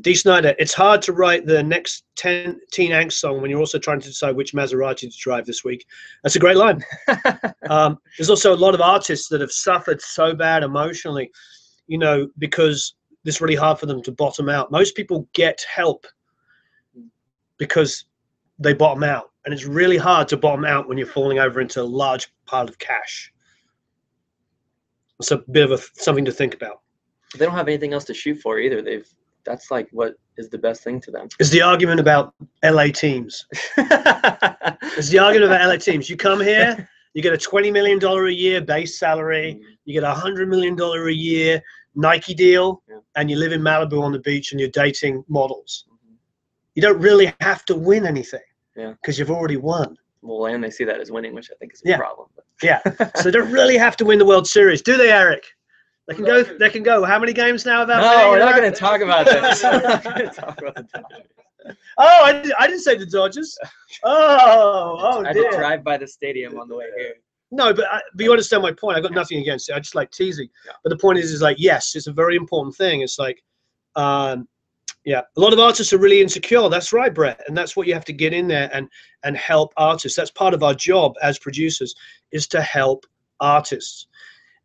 D. Snyder, it's hard to write the next Teen Angst song when you're also trying to decide which Maserati to drive this week. That's a great line. There's also a lot of artists that have suffered so bad emotionally, you know, because it's really hard for them to bottom out. Most people get help because they bottom out, and it's really hard to bottom out when you're falling over into a large pile of cash. It's a bit of something to think about. They don't have anything else to shoot for either. That's like what is the best thing to them. It's the argument about LA teams. It's the argument about LA teams. You come here, you get a $20 million a year base salary, you get a $100 million a year Nike deal, and you live in Malibu on the beach and you're dating models. You don't really have to win anything because you've already won. Well, and they see that as winning, which I think is a problem. But. Yeah, so they don't really have to win the World Series, do they, Eric? They can go. They can go. How many games now? No, we're not going to talk about this. We're not going to talk about the Dodgers. Oh, I didn't say the Dodgers. Oh, I had to drive by the stadium on the way here. No, but you understand my point. I got nothing against it. I just like teasing. Yeah. But the point is like, yes, it's a very important thing. It's like, yeah, a lot of artists are really insecure. That's right, Brett. And that's what you have to get in there and help artists. That's part of our job as producers, is to help artists.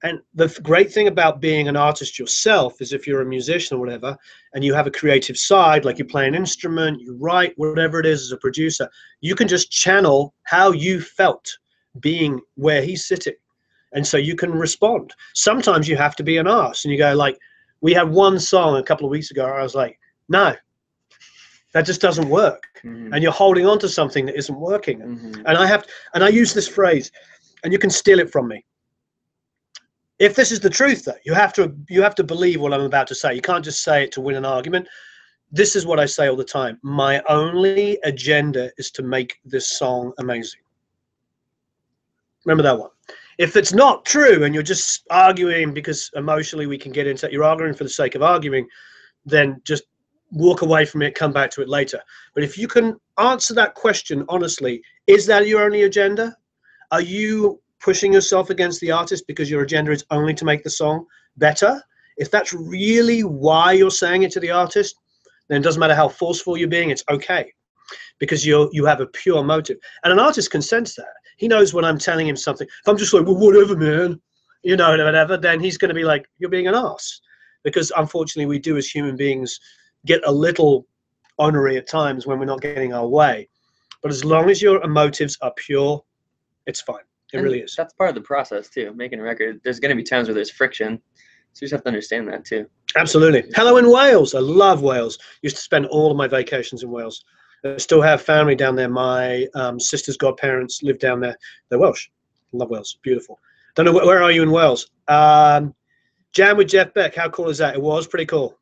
And the great thing about being an artist yourself is if you're a musician or whatever, and you have a creative side, like you play an instrument, you write, whatever it is as a producer, you can just channel how you felt being where he's sitting. And so you can respond. Sometimes you have to be an arse and you go like, we had one song a couple of weeks ago, I was like, no, that just doesn't work. Mm-hmm. And you're holding on to something that isn't working. Mm-hmm. And I use this phrase, and you can steal it from me. If this is the truth, though, you have to believe what I'm about to say. You can't just say it to win an argument. This is what I say all the time. My only agenda is to make this song amazing. Remember that one. If it's not true and you're just arguing because emotionally we can get into it, you're arguing for the sake of arguing, then just walk away from it, come back to it later. But if you can answer that question honestly, is that your only agenda? Are you pushing yourself against the artist because your agenda is only to make the song better? If that's really why you're saying it to the artist, then it doesn't matter how forceful you're being, it's okay. Because you have a pure motive. And an artist can sense that. He knows when I'm telling him something. If I'm just like, well, whatever, man, you know, whatever, then he's going to be like, you're being an arse. Because unfortunately, we do as human beings get a little ornery at times when we're not getting our way. But as long as your motives are pure, it's fine. It really is. That's part of the process, too. Making a record, there's going to be times where there's friction. So you just have to understand that, too. Absolutely. Hello in Wales. I love Wales. Used to spend all of my vacations in Wales. I still have family down there. My sister's godparents live down there. They're Welsh. I love Wales. Beautiful. Don't know where are you in Wales? Jam with Jeff Beck. How cool is that? It was pretty cool.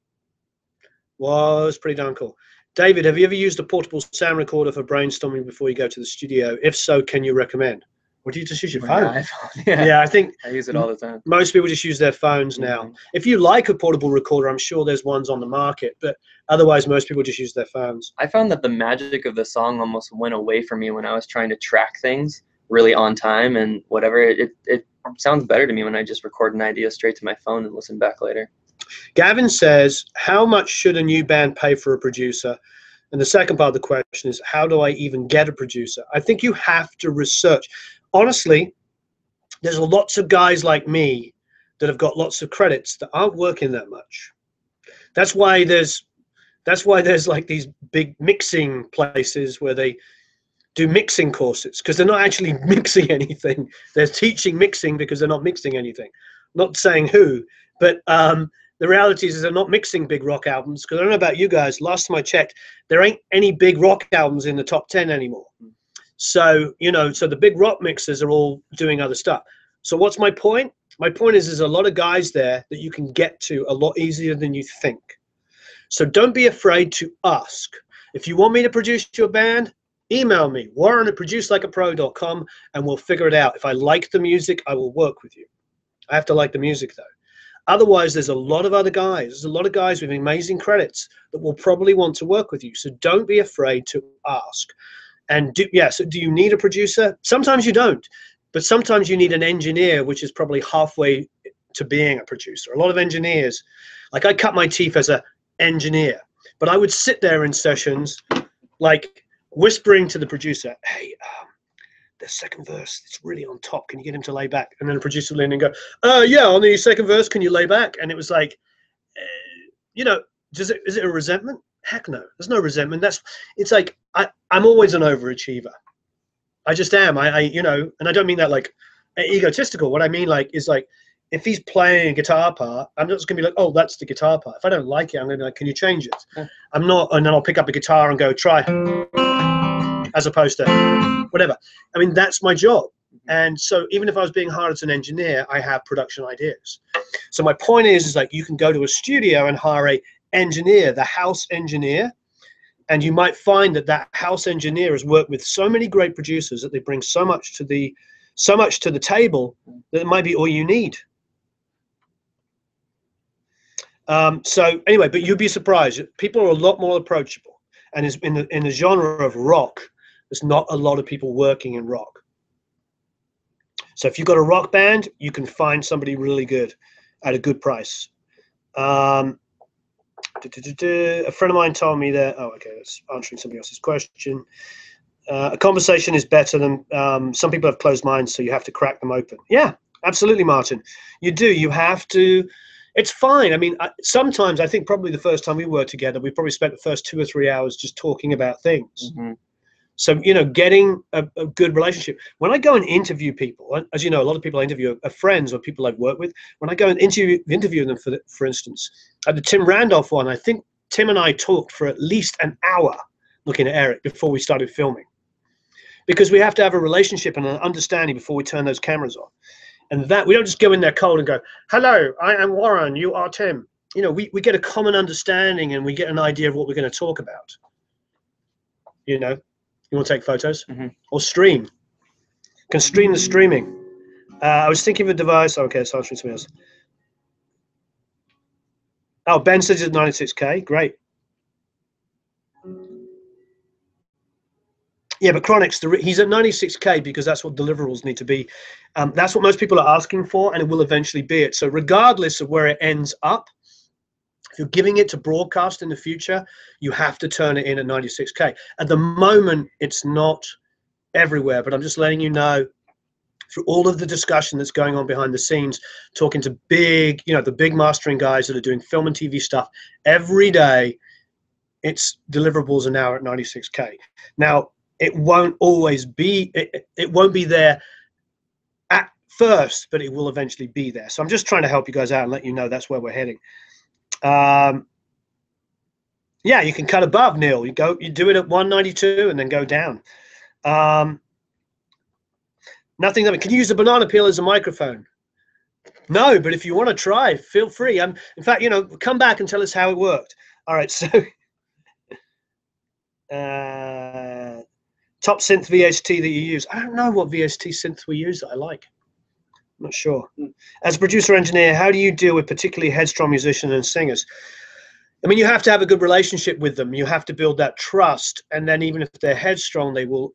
Was pretty darn cool. David, have you ever used a portable sound recorder for brainstorming before you go to the studio? If so, can you recommend? Or do you just use your phone? Yeah, I think I use it all the time. most people just use their phones now. If you like a portable recorder, I'm sure there's ones on the market, but otherwise most people just use their phones. I found that the magic of the song almost went away from me when I was trying to track things really on time and whatever. It sounds better to me when I just record an idea straight to my phone and listen back later. Gavin says, how much should a new band pay for a producer? And the second part of the question is, how do I even get a producer? I think you have to research. Honestly, there's lots of guys like me that have got lots of credits that aren't working that much. That's why there's like these big mixing places where they do mixing courses, because they're not actually mixing anything. They're teaching mixing because they're not mixing anything. Not saying who, but the reality is they're not mixing big rock albums, because I don't know about you guys, last time I checked, there ain't any big rock albums in the top 10 anymore. So, you know, so the big rock mixers are all doing other stuff. So what's my point? My point is there's a lot of guys there that you can get to a lot easier than you think. So don't be afraid to ask. If you want me to produce your band, email me, warren@producelikeapro.com, and we'll figure it out. If I like the music, I will work with you. I have to like the music, though. Otherwise, there's a lot of other guys. There's a lot of guys with amazing credits that will probably want to work with you. So don't be afraid to ask. And do you need a producer? Sometimes you don't, but sometimes you need an engineer, which is probably halfway to being a producer. A lot of engineers, like I cut my teeth as an engineer, but I would sit there in sessions, like whispering to the producer, hey, the second verse, it's really on top. Can you get him to lay back? And then the producer would lean in and go, yeah, on the second verse, can you lay back? And it was like, you know, is it a resentment? Heck no, there's no resentment. It's like, I'm always an overachiever. I just am. You know, and I don't mean that like egotistical. What I mean like is like, if he's playing a guitar part, I'm not just gonna be like, oh, that's the guitar part. If I don't like it, I'm gonna be like, can you change it? Yeah. I'm not, and then I'll pick up a guitar and go try, as opposed to whatever. I mean, that's my job. And so even if I was being hired as an engineer, I have production ideas. So my point is like, you can go to a studio and hire a engineer, the house engineer, and you might find that house engineer has worked with so many great producers that they bring so much to the table that it might be all you need. So anyway, but you'd be surprised. People are a lot more approachable, and in the genre of rock, there's not a lot of people working in rock. So if you've got a rock band, you can find somebody really good at a good price. A friend of mine told me that, oh, okay, that's answering somebody else's question. A conversation is better than, some people have closed minds, so you have to crack them open. Yeah, absolutely, Martin. You do. You have to. It's fine. I mean, sometimes I think probably the first time we worked together, we probably spent the first 2 or 3 hours just talking about things. Mm-hmm. So, you know, getting a good relationship. When I go and interview people, as you know, a lot of people I interview are friends or people I've worked with. When I go and interview them, for instance, at the Tim Randolph one, I think Tim and I talked for at least an hour looking at Eric before we started filming. Because we have to have a relationship and an understanding before we turn those cameras on. And that we don't just go in there cold and go, hello, I am Warren, you are Tim. You know, we get a common understanding and we get an idea of what we're going to talk about. You know, you want to take photos or stream. Can stream the streaming. I was thinking of a device. Okay, it's answering something else. Oh, Ben says it's 96K. Great. Yeah, but Chronix, he's at 96K because that's what deliverables need to be. That's what most people are asking for, and it will eventually be it. So regardless of where it ends up, if you're giving it to broadcast in the future, you have to turn it in at 96K. At the moment, it's not everywhere, but I'm just letting you know through all of the discussion that's going on behind the scenes, talking to big, you know, the big mastering guys that are doing film and TV stuff every day, its deliverables are now at 96K. Now, it won't always be, it won't be there at first, but it will eventually be there. So I'm just trying to help you guys out and let you know that's where we're heading. Yeah, you can cut above, Neil. You do it at 192 and then go down. Nothing. Can you use a banana peel as a microphone? No, but if you want to try, feel free. In fact, you know, come back and tell us how it worked. All right, so top synth VST that you use. I don't know what VST synth we use that I like. I'm not sure. As a producer engineer, how do you deal with particularly headstrong musicians and singers? I mean, you have to have a good relationship with them. You have to build that trust, and then even if they're headstrong, they will.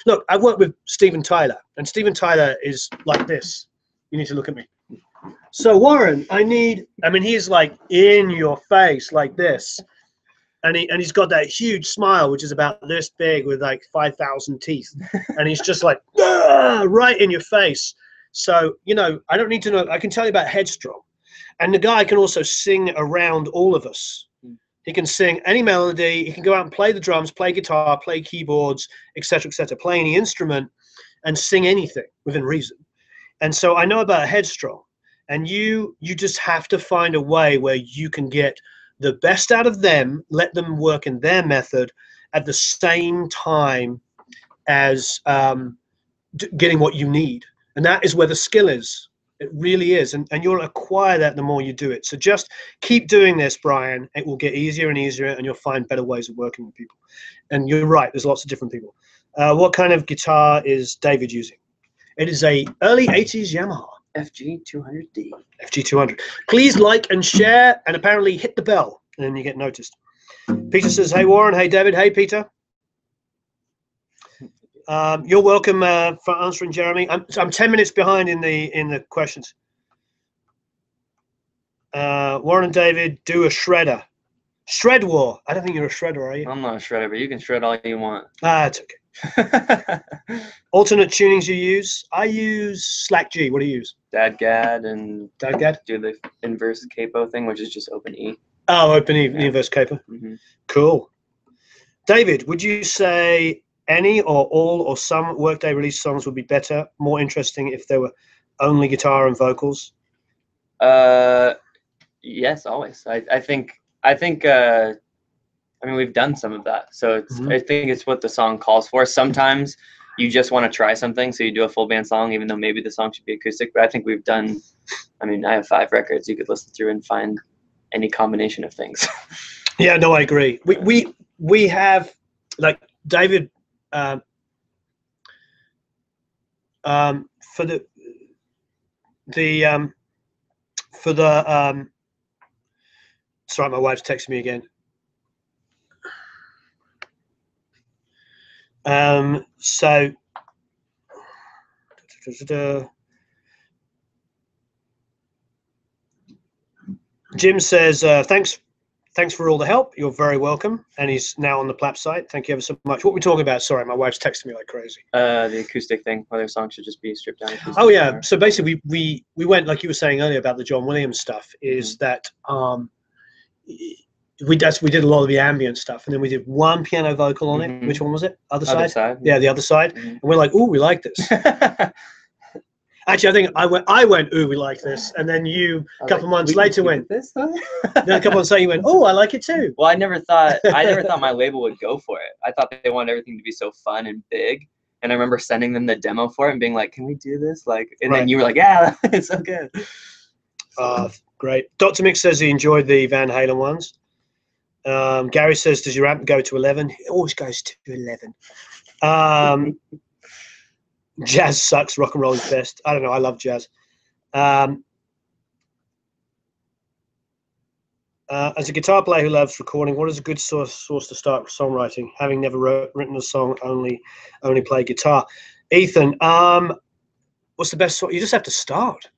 Look, I've worked with Steven Tyler, and Steven Tyler is like this. You need to look at me. So Warren, I mean, he's like in your face like this, and he's got that huge smile, which is about this big with like 5,000 teeth, and he's just like right in your face. So, you know, I don't need to know. I can tell you about headstrong, and the guy can also sing around all of us. He can sing any melody. He can go out and play the drums, play guitar, play keyboards, etc., play any instrument and sing anything within reason. And so I know about headstrong, and you just have to find a way where you can get the best out of them, let them work in their method at the same time as getting what you need. And that is where the skill is. It really is, and you'll acquire that the more you do it. So just keep doing this, Brian. It will get easier and easier, and you'll find better ways of working with people. And you're right, there's lots of different people. What kind of guitar is David using? It is a early 80s Yamaha. FG200D. FG200. Please like and share, and apparently hit the bell, and then you get noticed. Peter says, hey, Warren. Hey, David. Hey, Peter. You're welcome for answering, Jeremy. I'm 10 minutes behind in the questions. Warren and David, do a shredder. Shred war. I don't think you're a shredder, are you? I'm not a shredder, but you can shred all you want. It's okay. Alternate tunings you use? I use Slack G. What do you use? Dadgad and Dadgad? Do the inverse capo thing, which is just open E. Oh, open E, yeah. Inverse capo. Cool. David, would you say any or all or some Workday release songs would be better, more interesting if there were only guitar and vocals? Yes, always. I think I mean, we've done some of that, so it's I think it's what the song calls for. Sometimes you just want to try something, so you do a full band song, even though maybe the song should be acoustic. But I think we've done. I mean, I have 5 records you could listen through and find any combination of things. Yeah, no, I agree. We have, like, David. For the sorry, my wife's texting me again. So Jim says, thanks for all the help. You're very welcome. And he's now on the Plap site. Thank you ever so much. What are we talking about? Sorry, my wife's texting me like crazy. The acoustic thing, whether songs should just be stripped down acoustic. Oh yeah. So basically we went, like you were saying earlier about the John Williams stuff, is that we did a lot of the ambient stuff, and then we did one piano vocal on it. Which one was it? Other side? Yeah, the other side. And we're like, ooh, we like this. Actually, I think I went, ooh, we like this, and then you a couple months later went this. Then a couple months later you went, oh, I like it too. Well, I never thought my label would go for it. I thought they wanted everything to be so fun and big, And I remember sending them the demo for it and being like, "Can we do this?" Like, and then you were like, "Yeah, it's so good." Great. Dr. Mick says he enjoyed the Van Halen ones. Gary says, does your amp go to 11? It always goes to 11. Jazz sucks. Rock and roll is best. I don't know. I love jazz. As a guitar player who loves recording, what is a good source to start songwriting? Having never written a song, only play guitar. Ethan, what's the best song? You just have to start.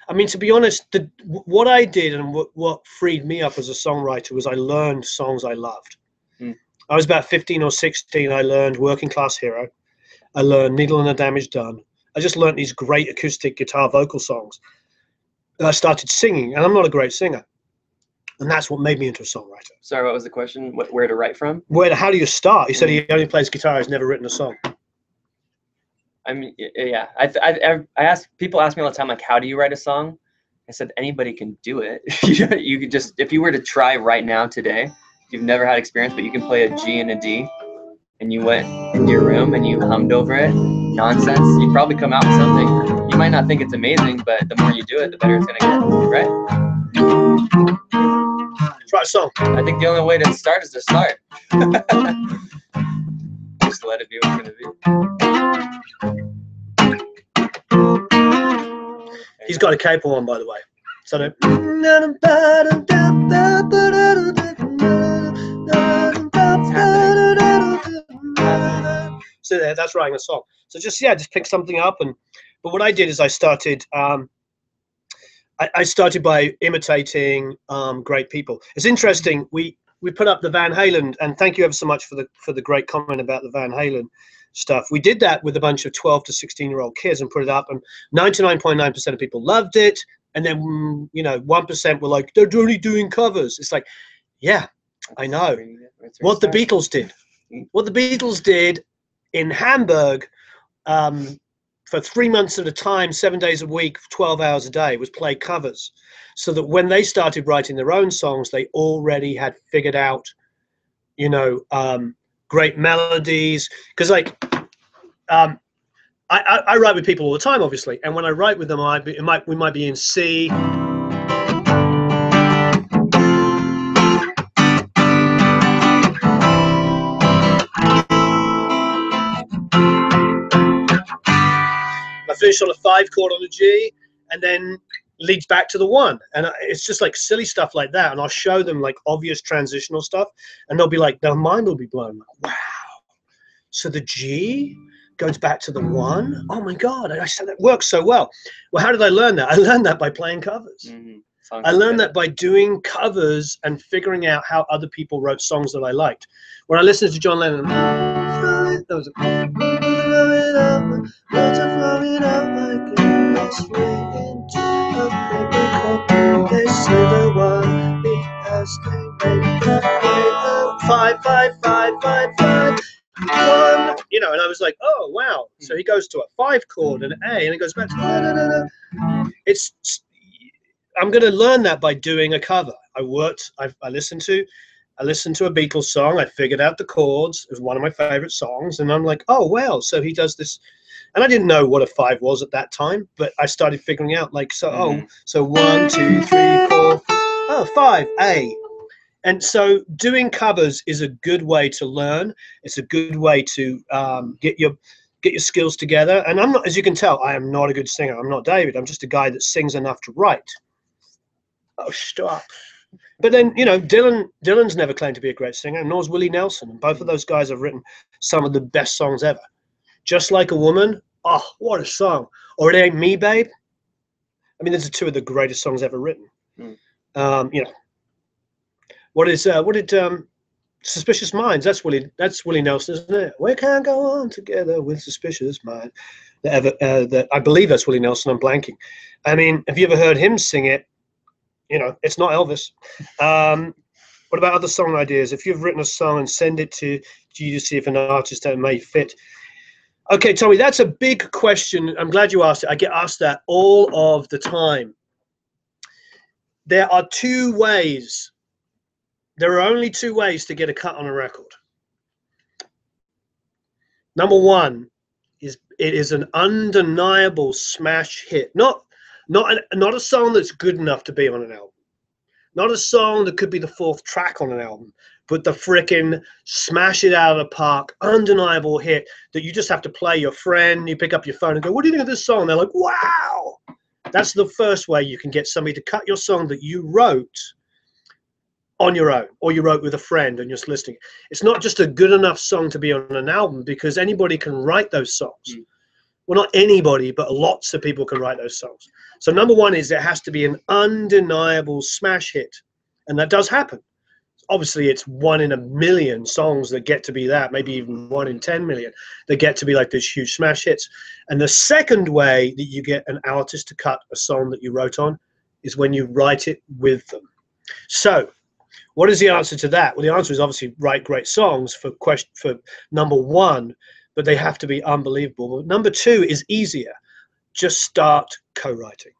I mean, to be honest, what I did and what freed me up as a songwriter was I learned songs I loved. I was about 15 or 16. I learned Working Class Hero. I learned Needle and the Damage Done. I just learned these great acoustic guitar vocal songs. And I started singing, and I'm not a great singer. And that's what made me into a songwriter. Sorry, what was the question? Where to write from? How do you start? He said he only plays guitar. He's never written a song. I mean, yeah. I ask people ask me all the time, like, how do you write a song? I said anybody can do it. You could just, if you were to try right now today, you've never had experience, but you can play a G and a D, and you went into your room and you hummed over it, nonsense, you'd probably come out with something. You might not think it's amazing, but the more you do it, the better it's gonna get, right? Write a song. I think the only way to start is to start. Just let it be what it's gonna be. He's got a capo on, by the way. So so that's writing a song. So just pick something up. But what I did is I started by imitating great people. It's interesting. We put up the Van Halen, and thank you ever so much for the great comment about the Van Halen stuff. We did that with a bunch of 12 to 16-year-old kids and put it up, and 99.9% of people loved it. And then 1% were like, they're only doing covers. It's like, yeah, I know what the Beatles did. What the Beatles did in Hamburg for 3 months at a time, 7 days a week, 12 hours a day, was play covers, so that when they started writing their own songs, they already had figured out, great melodies. Because I write with people all the time, obviously, and when I write with them, we might be in C. I finish on a 5 chord on a G, and then leads back to the 1, and it's just like silly stuff like that. And I'll show them like obvious transitional stuff, and they'll be like, their mind will be blown. Like, wow, so the G goes back to the 1. Oh my God, I said that works so well. Well, how did I learn that? I learned that by playing covers. I learned that by doing covers and figuring out how other people wrote songs that I liked. When I listened to John Lennon, there was five, 1, and I was like, oh wow. So he goes to a 5 chord, an A, and it goes back to I'm going to learn that by doing a cover. I listened to a Beatles song. I figured out the chords. It was one of my favorite songs, and I'm like, oh wow. So he does this, and I didn't know what a 5 was at that time, but I started figuring out like, so 1, 2, 3, 4, 5, A. And so doing covers is a good way to learn. It's a good way to get your skills together. And I'm not, as you can tell, I am not a good singer. I'm not David. I'm just a guy that sings enough to write. Oh, stop. But then, Dylan's never claimed to be a great singer, and nor's Willie Nelson. And both of those guys have written some of the best songs ever. Just Like a Woman. Oh, what a song. Or It Ain't Me, Babe. I mean, those are 2 of the greatest songs ever written. What did Suspicious Minds? That's Willie Nelson, isn't it? We can't go on together with suspicious minds. That I believe that's Willie Nelson. I'm blanking. I mean, have you ever heard him sing it? It's not Elvis. What about other song ideas? If you've written a song and send it to you to see if an artist that may fit. Okay, Tommy, that's a big question. I'm glad you asked it. I get asked that all of the time. There are 2 ways. There are only 2 ways to get a cut on a record. Number 1, it is an undeniable smash hit. Not a song that's good enough to be on an album. Not a song that could be the 4th track on an album, but the frickin' smash it out of the park, undeniable hit that you just have to play your friend. You pick up your phone and go, "What do you think of this song?" They're like, "Wow." That's the first way you can get somebody to cut your song that you wrote on your own, or you wrote with a friend and you're just listening. It's not just a good enough song to be on an album, because anybody can write those songs. Well, not anybody, but lots of people can write those songs. So number one is it has to be an undeniable smash hit. And that does happen. Obviously, it's 1 in a million songs that get to be that, maybe even 1 in 10 million that get to be like these huge smash hits. And the second way that you get an artist to cut a song that you wrote on is when you write it with them. So what is the answer to that? Well, the answer is obviously write great songs for number one, but they have to be unbelievable. But number two is easier. Just start co-writing.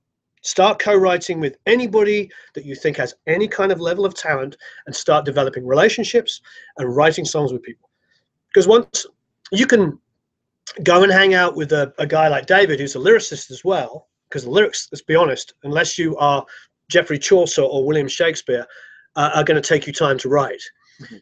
Start co-writing with anybody that you think has any kind of level of talent, and start developing relationships and writing songs with people. Because once you can go and hang out with a guy like David, who's a lyricist as well, because the lyrics, let's be honest, unless you are Geoffrey Chaucer or William Shakespeare, are going to take you time to write.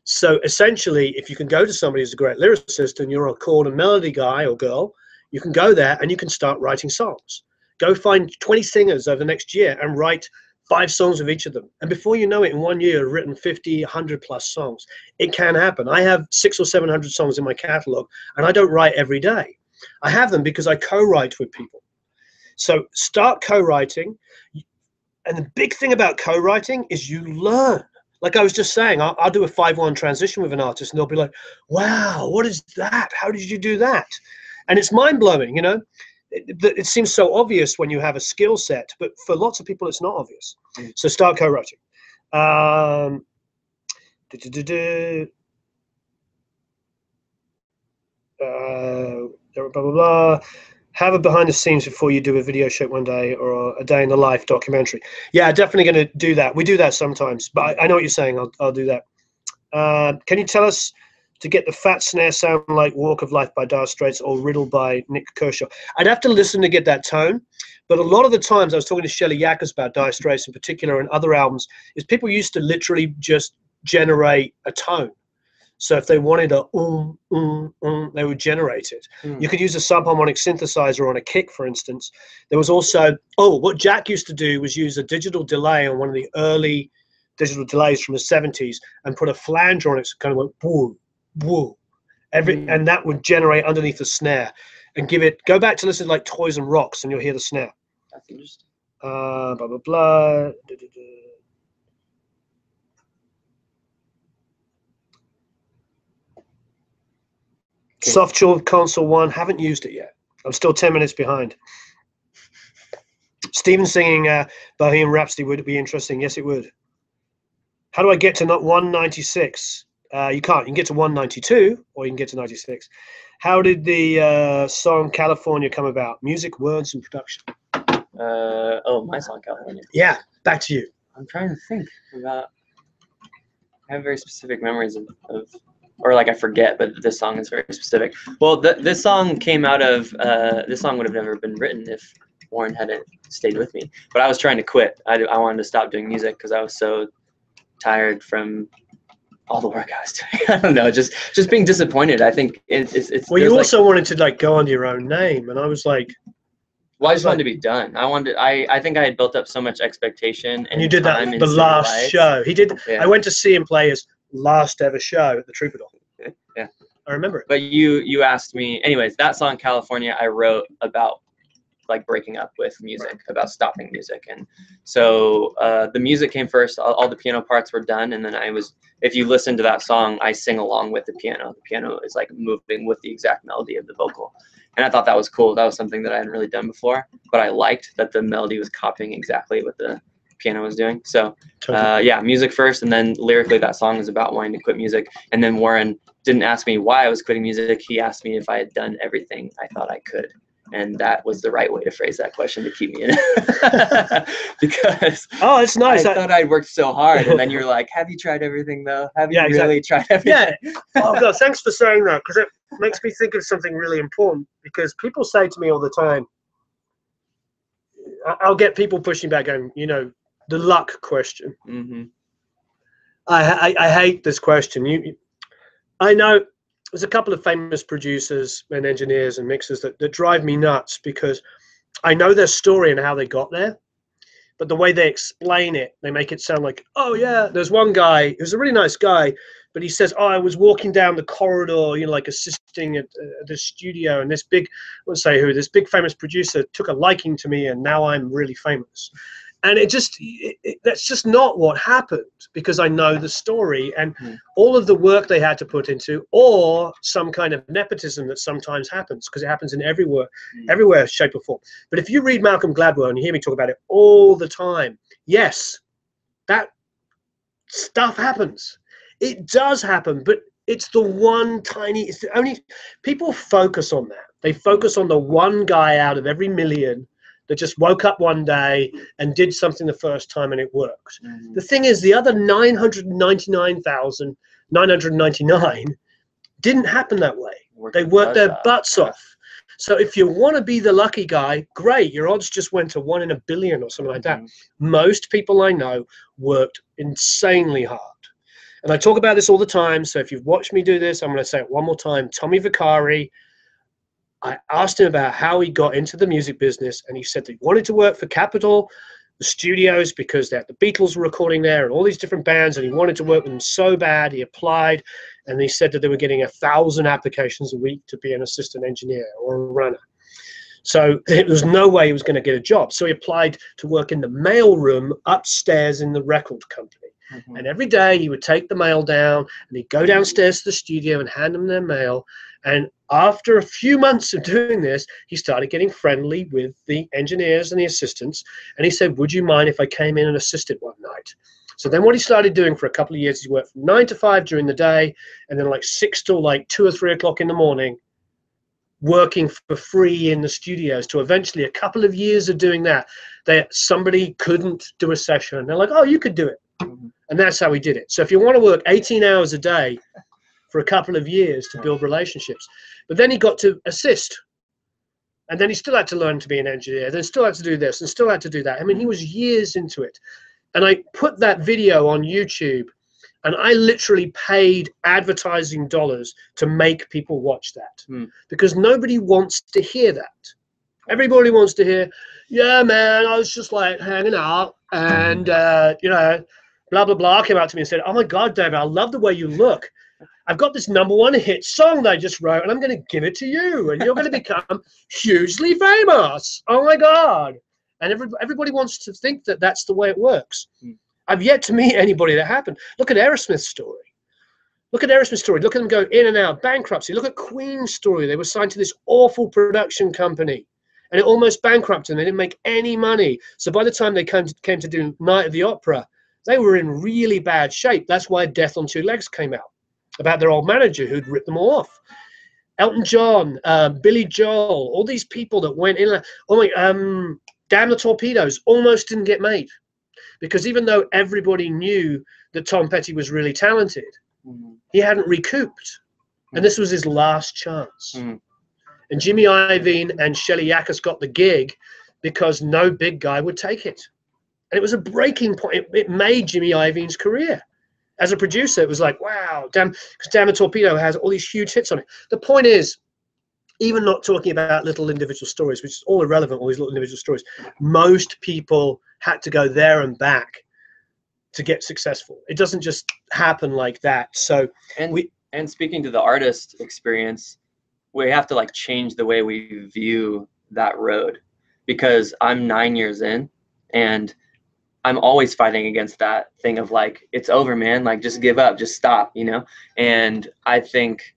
So essentially, if you can go to somebody who's a great lyricist and you're a chord and melody guy or girl, you can go there and you can start writing songs. Go find 20 singers over the next year and write 5 songs of each of them. And before you know it, in 1 year, you've written 50, 100 plus songs. It can happen. I have 600 or 700 songs in my catalog, and I don't write every day. I have them because I co-write with people. So start co-writing. And the big thing about co-writing is you learn. Like I was just saying, I'll do a 5/1 transition with an artist, and they'll be like, wow, what is that? How did you do that? And it's mind-blowing, you know? It seems so obvious when you have a skill set, but for lots of people, it's not obvious. So start co-writing. Blah, blah, blah. Have a behind the scenes before you do a video shoot one day, or a day in the life documentary. Yeah, definitely going to do that. We do that sometimes, but I know what you're saying. I'll do that. Can you tell us to get the fat snare sound like Walk of Life by Dire Straits or Riddle by Nick Kershaw? I'd have to listen to get that tone, but a lot of the times, I was talking to Shelley Yackers about Dire Straits in particular and other albums, is people used to literally just generate a tone. So if they wanted a they would generate it. You could use a subharmonic synthesizer on a kick, for instance. There was also, what Jack used to do was use a digital delay on one of the early digital delays from the 70s and put a flanger on it, so it kind of went boom, boom, and that would generate underneath the snare and give it, go back to listen to like Toys and Rocks and you'll hear the snare. That's interesting. Blah, blah, blah. Okay. Softshore Console 1, haven't used it yet. I'm still 10 minutes behind. Steven singing Bohemian Rhapsody would be interesting. Yes, it would. How do I get to not 196? You can't. You can get to 192, or you can get to 96. How did the song California come about? Music, words, and production. My song California. Yeah, back to you. I'm trying to think about. I have very specific memories of or like I forget, but this song is very specific. Well, this song came out of, this song would have never been written if Warren hadn't stayed with me. But I was trying to quit. I wanted to stop doing music because I was so tired from all the work I was doing. I don't know, just being disappointed. I think it's well, you also wanted to like go under your own name, and I was like, well, I just wanted to be done. I think I had built up so much expectation. And you did that the last show. He did. Yeah. I went to see him play his last ever show at the Troubadour. Yeah, I remember it. But you asked me, anyways. That song California, I wrote about like breaking up with music, about stopping music, and so the music came first. All the piano parts were done, and then if you listen to that song, I sing along with the piano. The piano is like moving with the exact melody of the vocal, and I thought that was cool. That was something that I hadn't really done before, but I liked that the melody was copying exactly what the piano was doing. So yeah, music first, and then lyrically that song is about wanting to quit music. And then Warren didn't ask me why I was quitting music. He asked me if I had done everything I thought I could, And that was the right way to phrase that question to keep me in it. Because it's nice. I thought I'd worked so hard, and then you're like, have you tried everything though? Have you really tried everything? Yeah. Oh God, thanks for saying that, because it makes me think of something really important. Because people say to me all the time, I'll get people pushing back going, you know, the luck question. Mm-hmm. I hate this question. I know there's a couple of famous producers and engineers and mixers that drive me nuts, because I know their story and how they got there, but the way they explain it, they make it sound like, oh yeah, there's one guy who's a really nice guy, but he says, oh, I was walking down the corridor, you know, like assisting at the studio, and this big, I won't say who, this big famous producer took a liking to me, and now I'm really famous. And that's just not what happened, because I know the story and all of the work they had to put into, or some kind of nepotism that sometimes happens, because it happens in everywhere, shape or form. But if you read Malcolm Gladwell and you hear me talk about it all the time, yes, that stuff happens. It does happen, but it's the only, people focus on that. They focus on the one guy out of every million that just woke up one day and did something the first time and it worked. Mm-hmm. The thing is, the other 999,999 didn't happen that way. They worked their butts off. So if you want to be the lucky guy, great. Your odds just went to 1 in a billion or something like that. Most people I know worked insanely hard. And I talk about this all the time. So if you've watched me do this, I'm going to say it one more time. Tommy Vicari, I asked him about how he got into the music business, and he said that he wanted to work for Capitol, the studios, because the Beatles were recording there and all these different bands, and he wanted to work with them so bad. He applied, and he said that they were getting 1,000 applications a week to be an assistant engineer or a runner. So there was no way he was going to get a job. So he applied to work in the mail room upstairs in the record company. Mm-hmm. And every day he would take the mail down, and he'd go downstairs to the studio and hand them their mail. And after a few months of doing this, he started getting friendly with the engineers and the assistants. And he said, would you mind if I came in and assisted one night? So then what he started doing for a couple of years, he worked from 9 to 5 during the day, and then like 6 till like 2 or 3 o'clock in the morning, working for free in the studios, to eventually a couple of years of doing that, somebody couldn't do a session. They're like, oh, you could do it. Mm-hmm. And that's how he did it. So if you want to work 18 hours a day for a couple of years to build relationships, but then he got to assist, and then he still had to learn to be an engineer, then still had to do this and still had to do that. I mean, he was years into it. And I put that video on YouTube, and I literally paid advertising dollars to make people watch that, because nobody wants to hear that. Everybody wants to hear, yeah, man, I was just like hanging out, and you know, blah blah blah, came out to me and said, oh my God, David, I love the way you look. I've got this #1 hit song that I just wrote, and I'm going to give it to you, and you're going to become hugely famous. Oh my God. And everybody wants to think that that's the way it works. I've yet to meet anybody that happened. Look at Aerosmith's story. Look at Aerosmith's story. Look at them go in and out, bankruptcy. Look at Queen's story. They were signed to this awful production company, and it almost bankrupted, and they didn't make any money. So by the time they came to do Night of the Opera, they were in really bad shape. That's why Death on Two Legs came out, about their old manager who'd ripped them all off. Elton John, Billy Joel, all these people that went in. Oh my, Damn the Torpedoes almost didn't get made, because even though everybody knew that Tom Petty was really talented, he hadn't recouped, and this was his last chance. And Jimmy Iovine and Shelley Yakis got the gig because no big guy would take it, and it was a breaking point. It made Jimmy Iovine's career. As a producer, it was like, wow, because Damn the Torpedo has all these huge hits on it. The point is, even not talking about little individual stories, which is all irrelevant, all these little individual stories, most people had to go there and back to get successful. It doesn't just happen like that. So, and speaking to the artist experience, we have to like change the way we view that road, because I'm 9 years in, and I'm always fighting against that thing of like, it's over, man. Like, just give up, just stop, you know? And I think,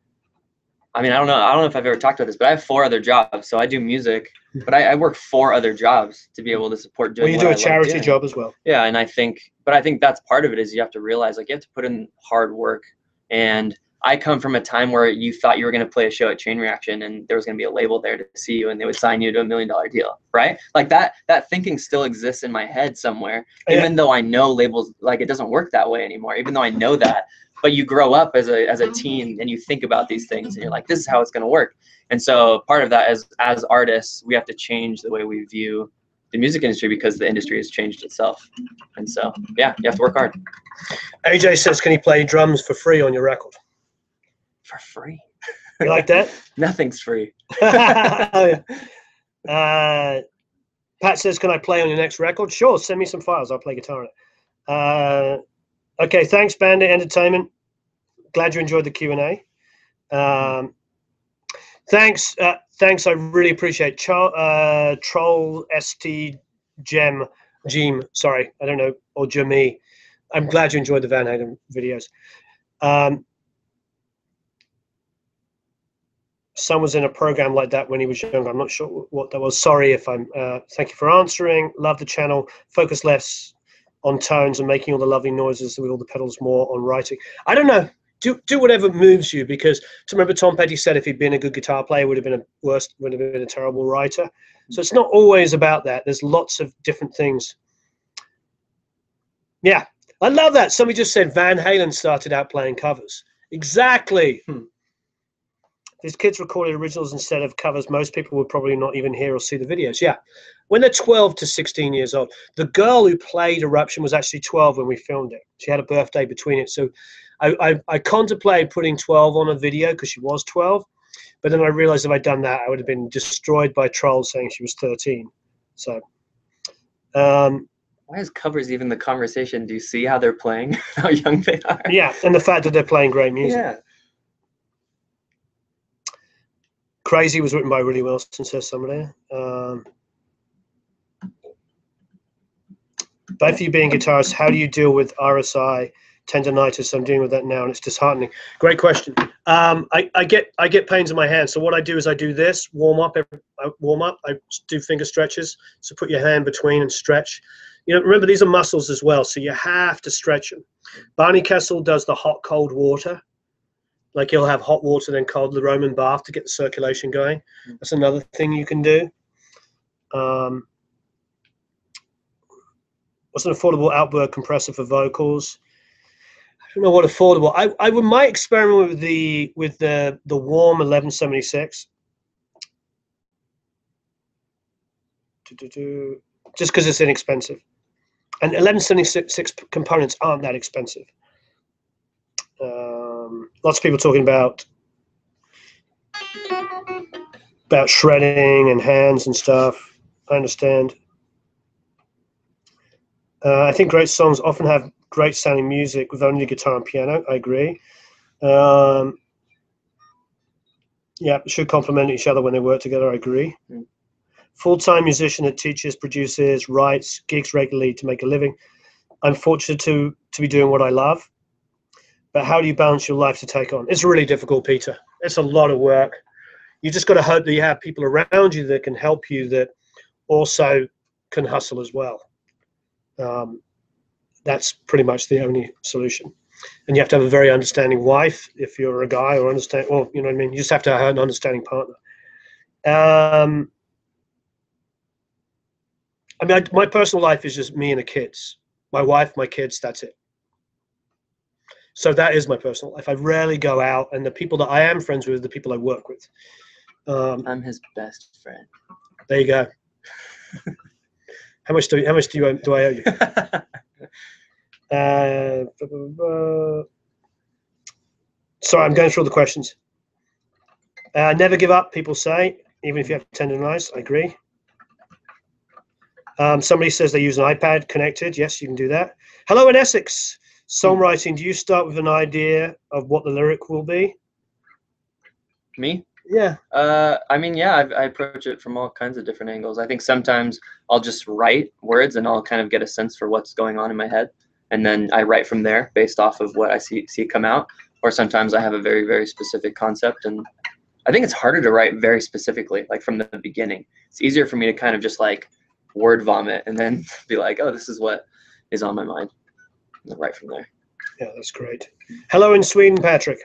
I mean, I don't know if I've ever talked about this, but I have 4 other jobs. So I do music, but I work 4 other jobs to be able to support doing. Well, you do a charity job as well. Yeah. And I think that's part of it, is you have to realize, like, you have to put in hard work. And I come from a time where you thought you were going to play a show at Chain Reaction and there was going to be a label there to see you and they would sign you to $1 million deal, right? Like that thinking still exists in my head somewhere, even though I know labels, like it doesn't work that way anymore, even though I know that. But you grow up as a teen and you think about these things and you're like, this is how it's going to work. And so part of that is, as artists, we have to change the way we view the music industry because the industry has changed itself. And so, yeah, you have to work hard. AJ says, can you play drums for free on your record? For free? You like that? Nothing's free. Oh, yeah. Pat says, can I play on your next record? Sure, send me some files. I'll play guitar on it. Okay, thanks, Bandit Entertainment. Glad you enjoyed the Q&A. Thanks, I really appreciate Troll ST Gem, sorry, I don't know, or Jamie. I'm glad you enjoyed the Van Halen videos. Son was in a program like that when he was younger. I'm not sure what that was. Sorry if I'm. Thank you for answering. Love the channel. Focus less on tones and making all the lovely noises with all the pedals, more on writing. I don't know. Do whatever moves you, because to remember Tom Petty said if he'd been a good guitar player, would have been a terrible writer. So it's not always about that. There's lots of different things. Yeah, I love that. Somebody just said Van Halen started out playing covers. Exactly. These kids recorded originals instead of covers. Most people would probably not even hear or see the videos. Yeah, when they're 12 to 16 years old. The girl who played Eruption was actually 12 when we filmed it. She had a birthday between it. So I contemplated putting 12 on a video because she was 12. But then I realized if I'd done that, I would have been destroyed by trolls saying she was 13. So. Why is covers even the conversation? Do you see how they're playing? How young they are? Yeah, and the fact that they're playing great music. Yeah. Crazy was written by Willie Wilson, says somebody. Both of you being guitarists, how do you deal with RSI tendonitis? I'm dealing with that now, and it's disheartening. Great question. I get pains in my hands. So what I do is I do this warm up. I do finger stretches. So put your hand between and stretch. You know, remember these are muscles as well, so you have to stretch them. Barney Kessel does the hot cold water. Like he'll have hot water, then cold, the Roman bath to get the circulation going. That's another thing you can do. What's an affordable outboard compressor for vocals? I don't know what affordable. I might experiment with the Warm 1176. Just because it's inexpensive, and 1176 components aren't that expensive. Lots of people talking about shredding and hands and stuff. I understand. I think great songs often have great sounding music with only guitar and piano. I agree. Yeah, should complement each other when they work together. I agree. Full-time musician that teaches, produces, writes, gigs regularly to make a living. I'm fortunate to be doing what I love. But how do you balance your life to take on? It's really difficult, Peter. It's a lot of work. You just got to hope that you have people around you that can help you that also can hustle as well. That's pretty much the only solution. And you have to have a very understanding wife if you're a guy, or well, you know what I mean? You just have to have an understanding partner. I mean, my personal life is just me and the kids. My wife, my kids, that's it. So that is my personal life. I rarely go out, and the people that I am friends with are the people I work with. I'm his best friend. There you go. How much do I owe you? Sorry, I'm going through all the questions. Never give up, people say, even if you have tendonitis. I agree. Somebody says they use an iPad connected. Yes, you can do that. Hello in Essex. Songwriting, do you start with an idea of what the lyric will be? Me? Yeah. I mean, yeah, I approach it from all kinds of different angles. I think sometimes I'll just write words and I'll kind of get a sense for what's going on in my head. And then I write from there based off of what I see come out. Or sometimes I have a very, very specific concept. And I think it's harder to write very specifically, like from the beginning. It's easier for me to kind of just like word vomit and then be like, oh, this is what is on my mind. And then write from there. Yeah, that's great. Hello in Sweden, Patrick.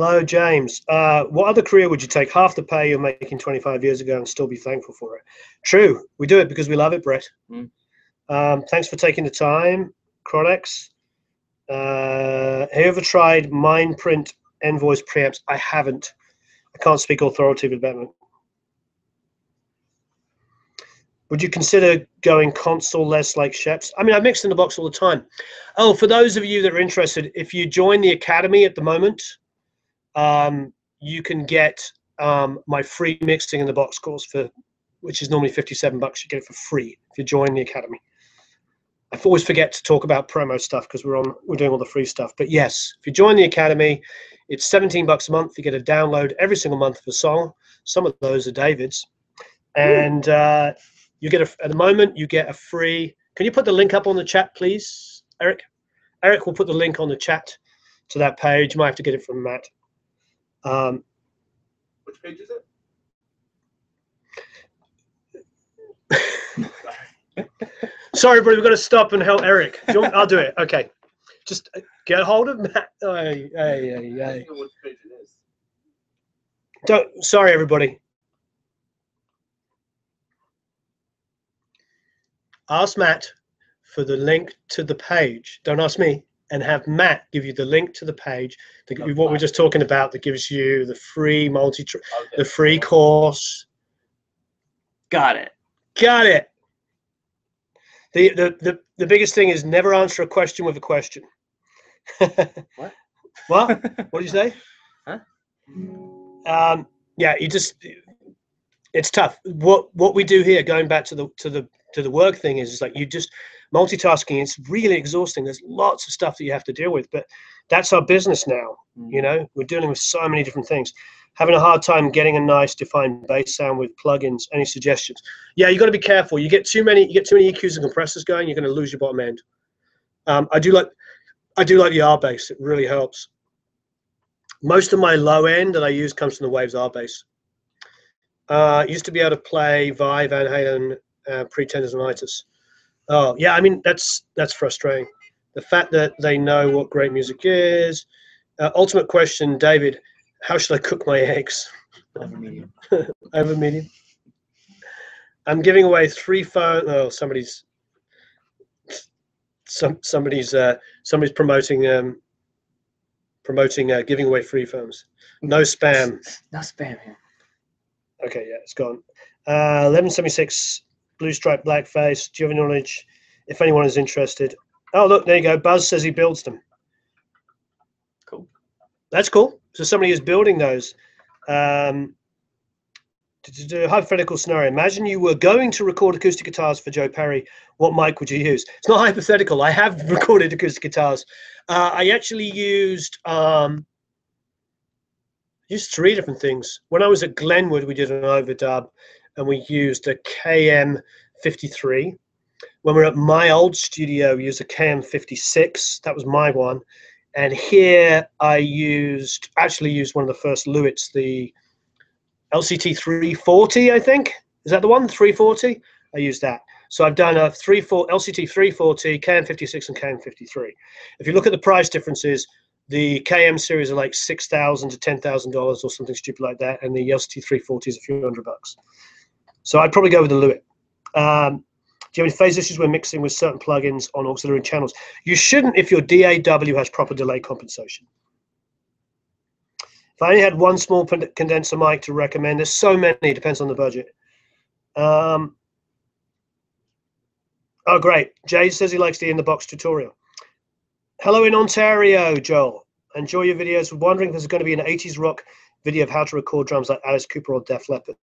Hello, James. What other career would you take half the pay you're making 25 years ago and still be thankful for it? True. We do it because we love it, Brett. Thanks for taking the time, Crodex. Have you ever tried Mindprint Envoys preamps? I haven't. I can't speak authoritatively about it. Would you consider going console-less like Sheps? I mean, I mix in the box all the time. Oh, for those of you that are interested, if you join the Academy at the moment, you can get my free mixing in the box course which is normally $57. You get it for free if you join the Academy. I always forget to talk about promo stuff because we're doing all the free stuff. But yes, if you join the Academy, it's $17 a month. You get a download every single month of a song. Some of those are David's, and you get at the moment you get a free. Can you put the link up on the chat, please, Eric? Eric will put the link on the chat to that page. You might have to get it from Matt. Which page is it? Sorry, everybody, we've got to stop and help Eric. I'll do it. Okay. Just get a hold of Matt. Hey. Which page it is. Sorry, everybody. Ask Matt for the link to the page. Don't ask me. And have Matt give you the link to the page, what we're just talking about, that gives you the free the free course. Got it. Got it. The biggest thing is never answer a question with a question. What? What? What did you say? Huh? Yeah, it's tough. What we do here, going back to the work thing, is like you just multitasking. It's really exhausting. There's lots of stuff that you have to deal with, but that's our business now. You know, we're dealing with so many different things. Having a hard time getting a nice defined bass sound with plugins. Any suggestions? Yeah, you got to be careful. You get too many EQs and compressors going, you're going to lose your bottom end. I do like the R bass. It really helps. Most of my low end that I use comes from the Waves R bass. Used to be able to play Vai, Van Halen, Pretenders and Itis. Oh yeah, I mean that's frustrating. The fact that they know what great music is. Ultimate question, David. How should I cook my eggs? Over medium. Over medium. I'm giving away 3 phones. Oh, somebody's promoting giving away free phones. No spam. No spam here. Okay, yeah, it's gone. 1176 blue stripe blackface. Do you have any knowledge? If anyone is interested. Oh, look, there you go. Buzz says he builds them. Cool. That's cool. So somebody is building those. Hypothetical scenario. Imagine you were going to record acoustic guitars for Joe Perry. What mic would you use? It's not hypothetical. I have recorded acoustic guitars. I actually used 3 different things. When I was at Glenwood, we did an overdub, and we used a KM53. When we were at my old studio, we used a KM56. That was my one. And here I actually used one of the first Lewitts, the LCT 340, I think. Is that the one? 340? I used that. So I've done a LCT 340, KM56, and KM53. If you look at the price differences, the KM series are like $6,000 to $10,000 or something stupid like that, and the LCT 340 is a few $100. So I'd probably go with the Lewitt. Do you have any phase issues when mixing with certain plugins on auxiliary channels? You shouldn't if your DAW has proper delay compensation. If I only had one small condenser mic to recommend, there's so many, it depends on the budget. Oh, great. Jay says he likes the in-the-box tutorial. Hello in Ontario, Joel. Enjoy your videos. Wondering if there's going to be an 80s rock video of how to record drums like Alice Cooper or Def Leppard.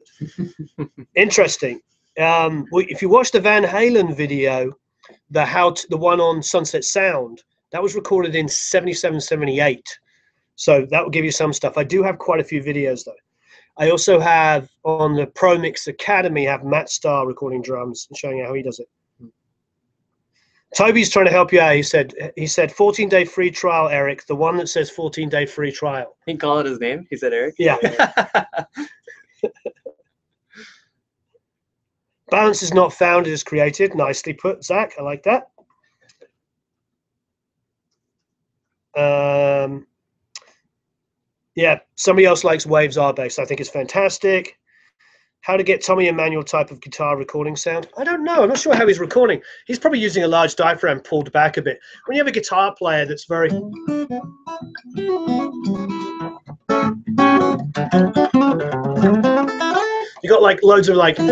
Interesting. If you watch the Van Halen video, the one on Sunset Sound, that was recorded in 77, 78. So that will give you some stuff. I do have quite a few videos though. I also have on the Pro Mix Academy, I have Matt Starr recording drums and showing you how he does it. Toby's trying to help you out. He said 14-day free trial, Eric. The one that says 14-day free trial. He can call it his name. He said Eric. Yeah. Balance is not found, it is created. Nicely put, Zach. I like that. Yeah, somebody else likes Waves R bass. I think it's fantastic. How to get Tommy a manual type of guitar recording sound? I don't know. I'm not sure how he's recording. He's probably using a large diaphragm pulled back a bit. When you have a guitar player that's very... You got like loads of like... You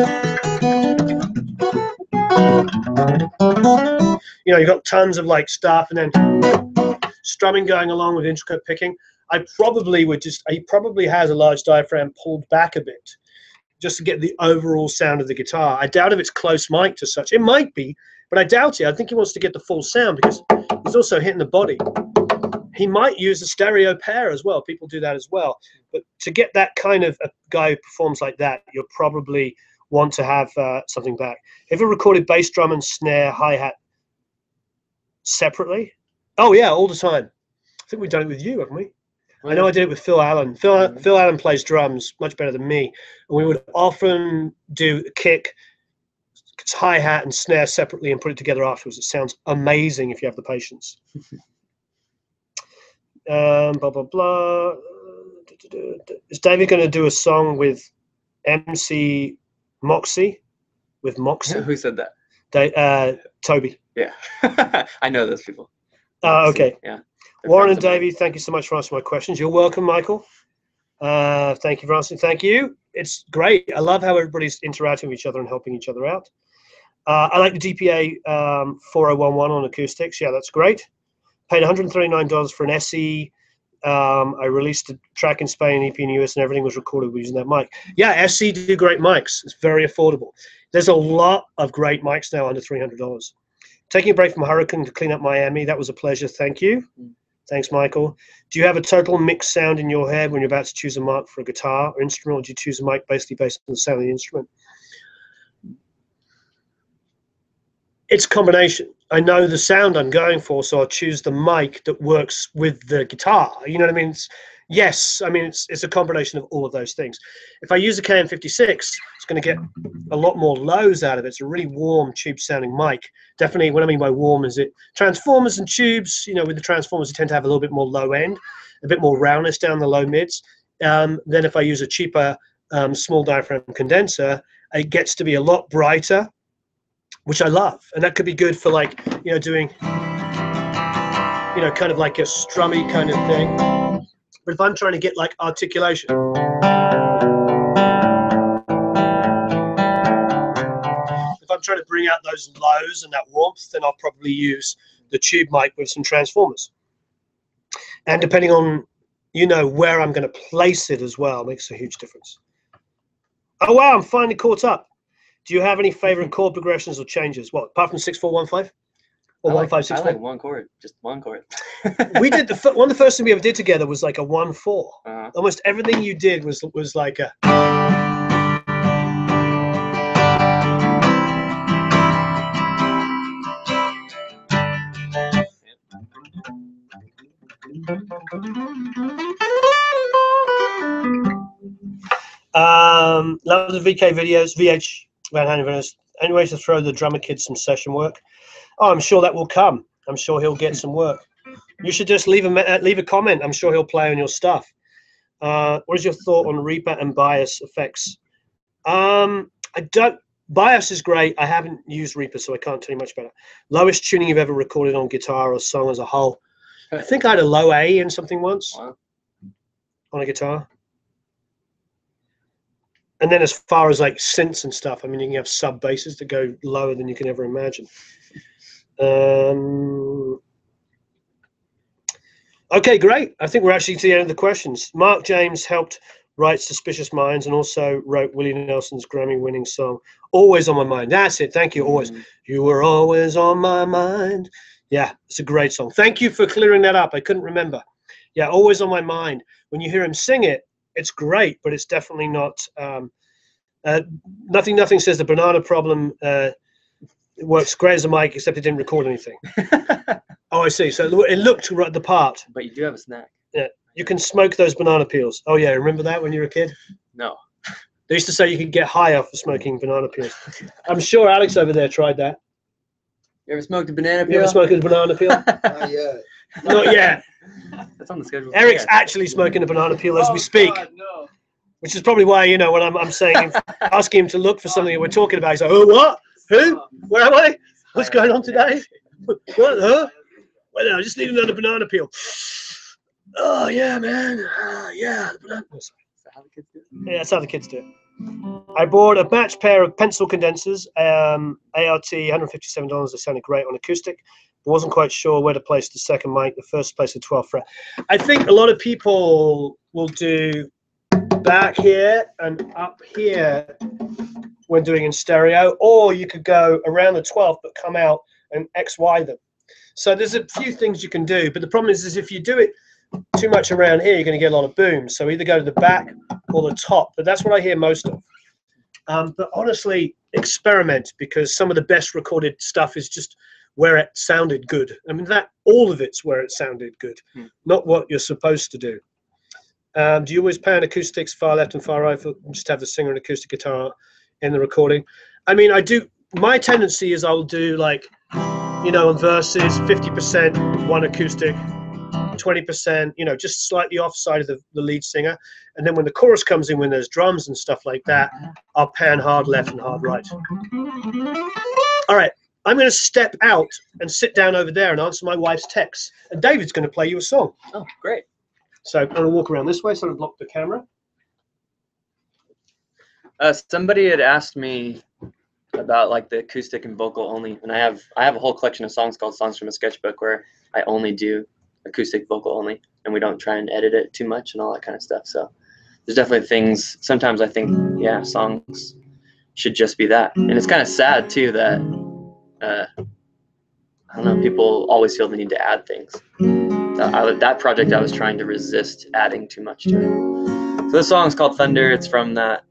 know, you got tons of like stuff and then strumming going along with intricate picking. I probably would just... He probably has a large diaphragm pulled back a bit, just to get the overall sound of the guitar. I doubt if it's close mic to such. It might be, but I doubt it. I think he wants to get the full sound because he's also hitting the body. He might use a stereo pair as well. People do that as well. But to get that kind of a guy who performs like that, you'll probably want to have something back. Have you recorded bass drum and snare, hi-hat separately? Oh, yeah, all the time. I think we've done it with you, haven't we? I know I did it with Phil Allen. Phil Allen plays drums much better than me. And we would often do kick, hi-hat, and snare separately and put it together afterwards. It sounds amazing if you have the patience. Blah, blah, blah. Is David going to do a song with MC Moxie? With Moxie? Who said that? Toby. Yeah. I know those people. Okay. Yeah. Warren and Davey, thank you so much for answering my questions. You're welcome, Michael. Thank you for answering. Thank you. It's great. I love how everybody's interacting with each other and helping each other out. I like the DPA 4011 on acoustics. Yeah, that's great. Paid $139 for an SE. I released a track in Spain, EP in the US, and everything was recorded using that mic. Yeah, SE do great mics. It's very affordable. There's a lot of great mics now under $300. Taking a break from Hurricane to clean up Miami. That was a pleasure. Thank you. Thanks, Michael. Do you have a total mixed sound in your head when you're about to choose a mic for a guitar or instrument, or do you choose a mic basically based on the sound of the instrument? It's a combination. I know the sound I'm going for, so I'll choose the mic that works with the guitar. You know what I mean? Yes, I mean, it's a combination of all of those things. If I use a KM56, it's going to get a lot more lows out of it. It's a really warm tube-sounding mic. Definitely, what I mean by warm is it transformers and tubes, you know, with the transformers, you tend to have a little bit more low end, a bit more roundness down the low mids. Then if I use a cheaper small diaphragm condenser, it gets to be a lot brighter, which I love. And that could be good for like, you know, doing, you know, kind of like a strummy kind of thing. But if I'm trying to get like articulation, if I'm trying to bring out those lows and that warmth, then I'll probably use the tube mic with some transformers. And depending on, you know, where I'm going to place it as well, makes a huge difference. Oh, wow, I'm finally caught up. Do you have any favorite chord progressions or changes? What, apart from 6-4-1-5? Or 1-5-6-4? I like one chord, just one chord. We did one of the first things we ever did together was like a 1-4. Almost everything you did was like a. Love the VK videos, VH Van Halen. Any ways to throw the drummer kid some session work? Oh, I'm sure that will come. I'm sure he'll get some work. You should just leave a comment. I'm sure he'll play on your stuff. What is your thought on Reaper and bias effects? Bias is great. I haven't used Reaper, so I can't tell you much about it. Lowest tuning you've ever recorded on guitar or song as a whole? I think I had a low A in something once. Wow. On a guitar. And then as far as like synths and stuff, I mean, you can have sub basses that go lower than you can ever imagine. Okay, great. I think we're actually to the end of the questions. Mark James helped write Suspicious Minds and also wrote Willie Nelson's Grammy-winning song, Always on My Mind. That's it. Thank you, Always. You were always on my mind. Yeah, it's a great song. Thank you for clearing that up. I couldn't remember. Yeah, Always on My Mind. When you hear him sing it, it's great, but it's definitely not. Nothing says the Banana Problem works great as a mic, except it didn't record anything. Oh, I see. So it looked right the part. But you do have a snack. Yeah, you can smoke those banana peels. Oh yeah, remember that when you were a kid? No. They used to say you could get high off of smoking banana peels. I'm sure Alex over there tried that. You ever smoked a banana peel? You ever smoked a banana peel? Yeah. Not yet. That's on the schedule. Eric's Yeah. actually smoking a banana peel as we speak, God, no. which is probably why, you know, when I'm saying, asking him to look for something that we're talking about, he's like, oh, what? Who? Where am I? What's going on today? What? Huh? Well, I just need another banana peel. Oh, yeah, man. Yeah. Is that how the kids do it? Yeah, that's how the kids do it. I bought a match pair of pencil condensers, ART, $157. They sounded great on acoustic. Wasn't quite sure where to place the second mic. The first place the 12th fret. I think a lot of people will do back here and up here when doing in stereo, or you could go around the 12th but come out and XY them. So there's a few things you can do, but the problem is if you do it too much around here, you're going to get a lot of booms. So either go to the back or the top, but that's what I hear most of. But honestly, experiment, because some of the best recorded stuff is just where it sounded good. I mean, that all of it's where it sounded good, not what you're supposed to do. Do you always pan acoustics far left and far right, or just have the singer and acoustic guitar in the recording? I mean, I do. My tendency is I'll do, like, you know, on verses, 50% one acoustic, 20%, you know, just slightly offside of the lead singer. And then when the chorus comes in, when there's drums and stuff like that, I'll pan hard left and hard right. All right, I'm going to step out and sit down over there and answer my wife's texts. And David's going to play you a song. Oh, great. So I'm going to walk around this way so I don't block the camera. Somebody had asked me about like the acoustic and vocal only, and I have a whole collection of songs called Songs from a Sketchbook where I only do acoustic vocal only, and we don't try and edit it too much and all that kind of stuff. So there's definitely things, sometimes I think, yeah, songs should just be that. And it's kind of sad too that I don't know, people always feel the need to add things. That project I was trying to resist adding too much to it. So the song's called Thunder. It's from that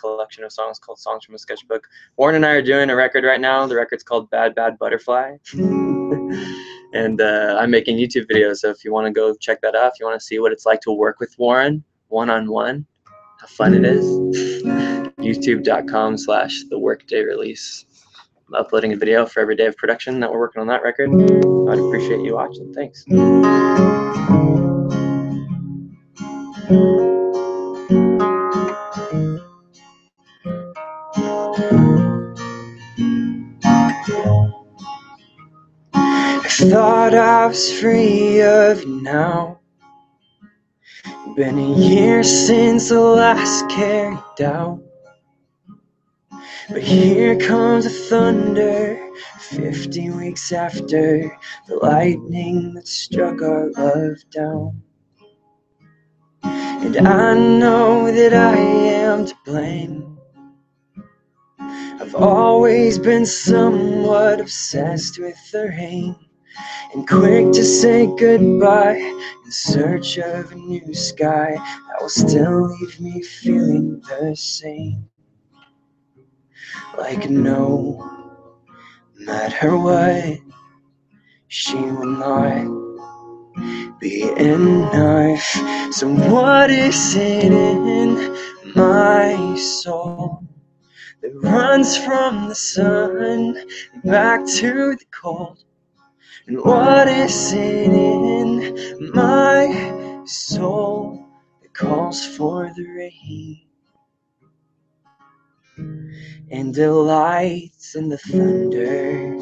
collection of songs called Songs from a Sketchbook. Warren and I are doing a record right now. The record's called Bad Bad Butterfly. And I'm making YouTube videos, so if you want to go check that out, if you want to see what it's like to work with Warren one-on-one, how fun it is, youtube.com/the Workday release. I'm uploading a video for every day of production that we're working on that record. I'd appreciate you watching. Thanks. I thought I was free of you now. Been a year since the last carried out. But here comes the thunder, 50 weeks after the lightning that struck our love down. And I know that I am to blame. I've always been somewhat obsessed with the rain, and quick to say goodbye in search of a new sky that will still leave me feeling the same. Like no matter what, she will not be enough. So what is it in my soul that runs from the sun back to the cold? And what is it in my soul that calls for the rain and delights in the thunder?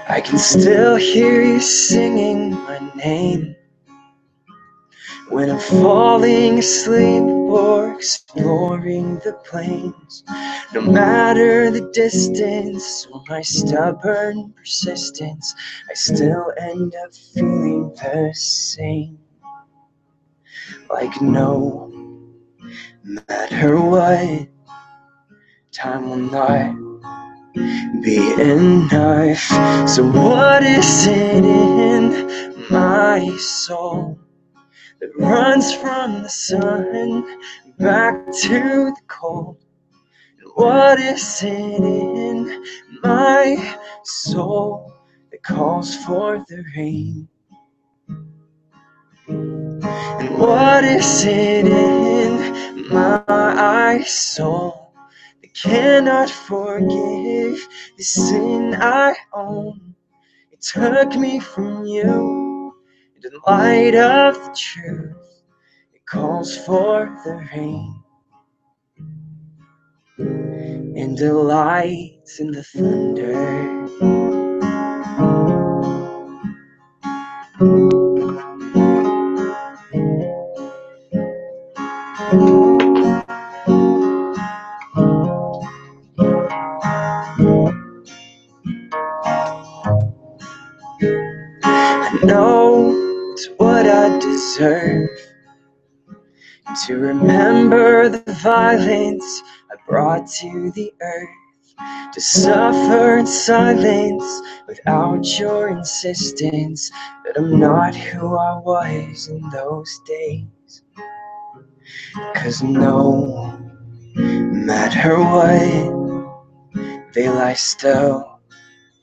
I can still hear you singing my name when I'm falling asleep or exploring the plains. No matter the distance or my stubborn persistence, I still end up feeling the same. Like no matter what, time will not be enough. So what is it in my soul that runs from the sun back to the cold? And what is it in my soul that that calls for the rain. And what is it in my soul that cannot forgive the sin I own? It took me from you, and in light of the truth, it calls for the rain. And delights in the thunder. I know it's what I deserve, to remember the violence I brought to the earth, to suffer in silence without your insistence that I'm not who I was in those days. 'Cause no matter what, they lie still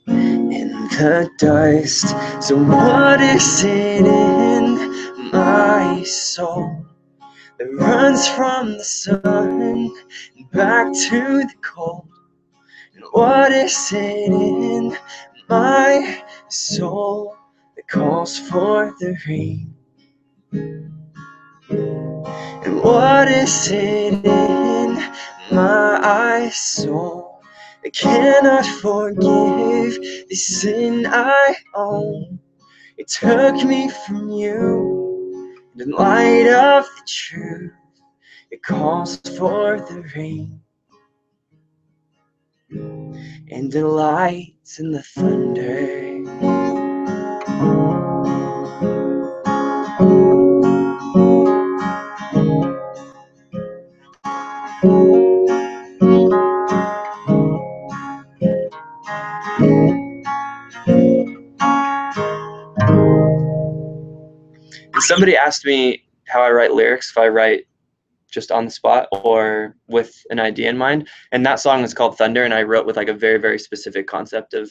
in the dust. So what is it in my soul that runs from the sun back to the cold? And what is it in my soul that calls for the rain? And what is it in my soul that cannot forgive the sin I own? It took me from you, and in light of the truth, it calls for the rain. And delights in the thunder. Somebody asked me how I write lyrics, if I write just on the spot or with an idea in mind. And that song is called Thunder, and I wrote with like a very, very specific concept of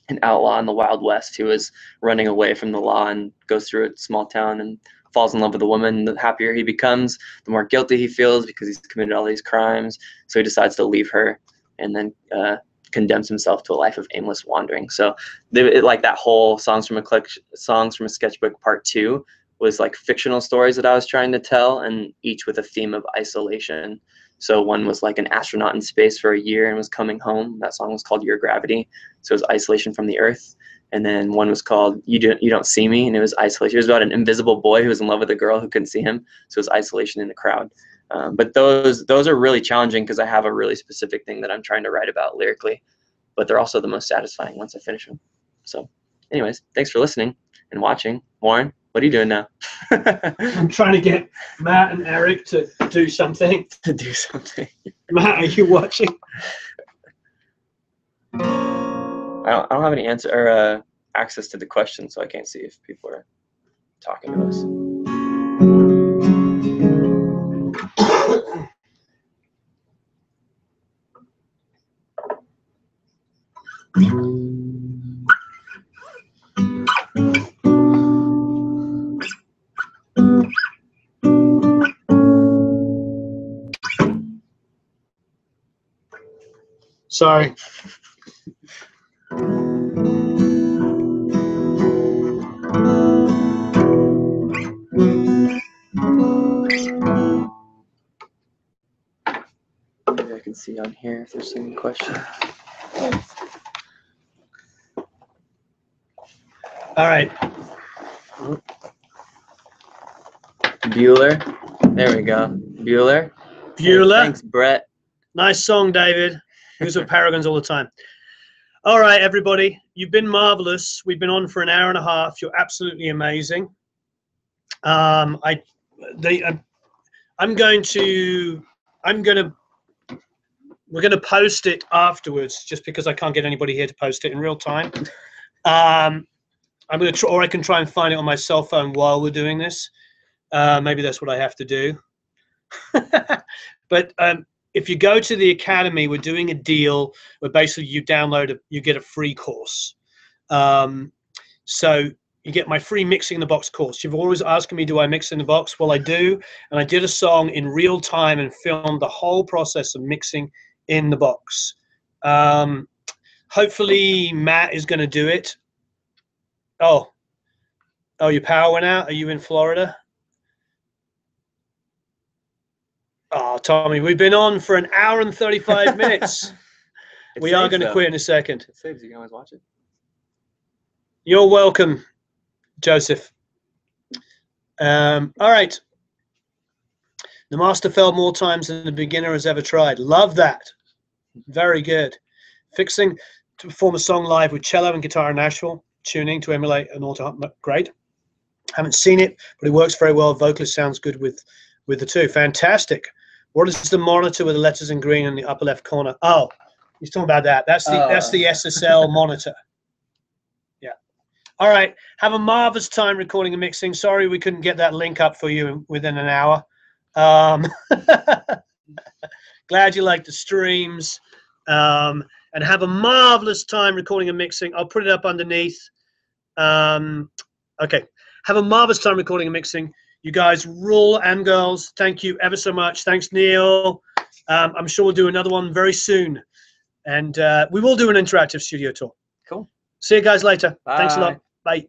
an outlaw in the Wild West who is running away from the law and goes through a small town and falls in love with a woman. The happier he becomes, the more guilty he feels because he's committed all these crimes. So he decides to leave her and then condemns himself to a life of aimless wandering. So like that whole Songs from a Sketchbook Part 2 was like fictional stories that I was trying to tell, and each with a theme of isolation. So one was like an astronaut in space for a year and was coming home. That song was called Your Gravity. So it was isolation from the earth. And then one was called You Don't See Me, and it was isolation. It was about an invisible boy who was in love with a girl who couldn't see him. So it was isolation in the crowd. But those are really challenging because I have a really specific thing that I'm trying to write about lyrically, but they're also the most satisfying once I finish them. So anyways, thanks for listening and watching. Warren, what are you doing now? I'm trying to get Matt and Eric to do something. To do something. Matt, are you watching? I don't have any answer or access to the question, so I can't see if people are talking to us. Sorry. Maybe I can see on here if there's any questions. All right. Bueller. There we go. Bueller. Bueller. Hey, thanks, Brett. Nice song, David. He was with Paragons all the time. All right, everybody. You've been marvelous. We've been on for an hour and a half. You're absolutely amazing. We're going to post it afterwards, just because I can't get anybody here to post it in real time. I'm going to try, or I can try and find it on my cell phone while we're doing this. Maybe that's what I have to do. But if you go to the Academy, we're doing a deal where basically you get a free course. So you get my free Mixing in the Box course. You've always asking me, do I mix in the box? Well, I do. And I did a song in real time and filmed the whole process of mixing in the box. Hopefully Matt is going to do it. Oh, your power went out. Are you in Florida? Oh, Tommy, we've been on for 1 hour and 35 minutes. We are going to quit in a second. It saves. You can always watch it. You're welcome, Joseph. All right. The master fell more times than the beginner has ever tried. Love that. Very good. Fixing to perform a song live with cello and guitar in Nashville. Tuning to emulate an auto. Great. Haven't seen it, but it works very well. Vocalist sounds good with the two. Fantastic. What is the monitor with the letters in green in the upper left corner? Oh, he's talking about that. That's the SSL monitor. Yeah. All right. Have a marvelous time recording and mixing. Sorry we couldn't get that link up for you within an hour. Glad you like the streams. And have a marvelous time recording and mixing. I'll put it up underneath. Okay. Have a marvelous time recording and mixing. You guys rule, and girls. Thank you ever so much. Thanks, Neil. I'm sure we'll do another one very soon. And we will do an interactive studio tour. Cool. See you guys later. Bye. Thanks a lot. Bye.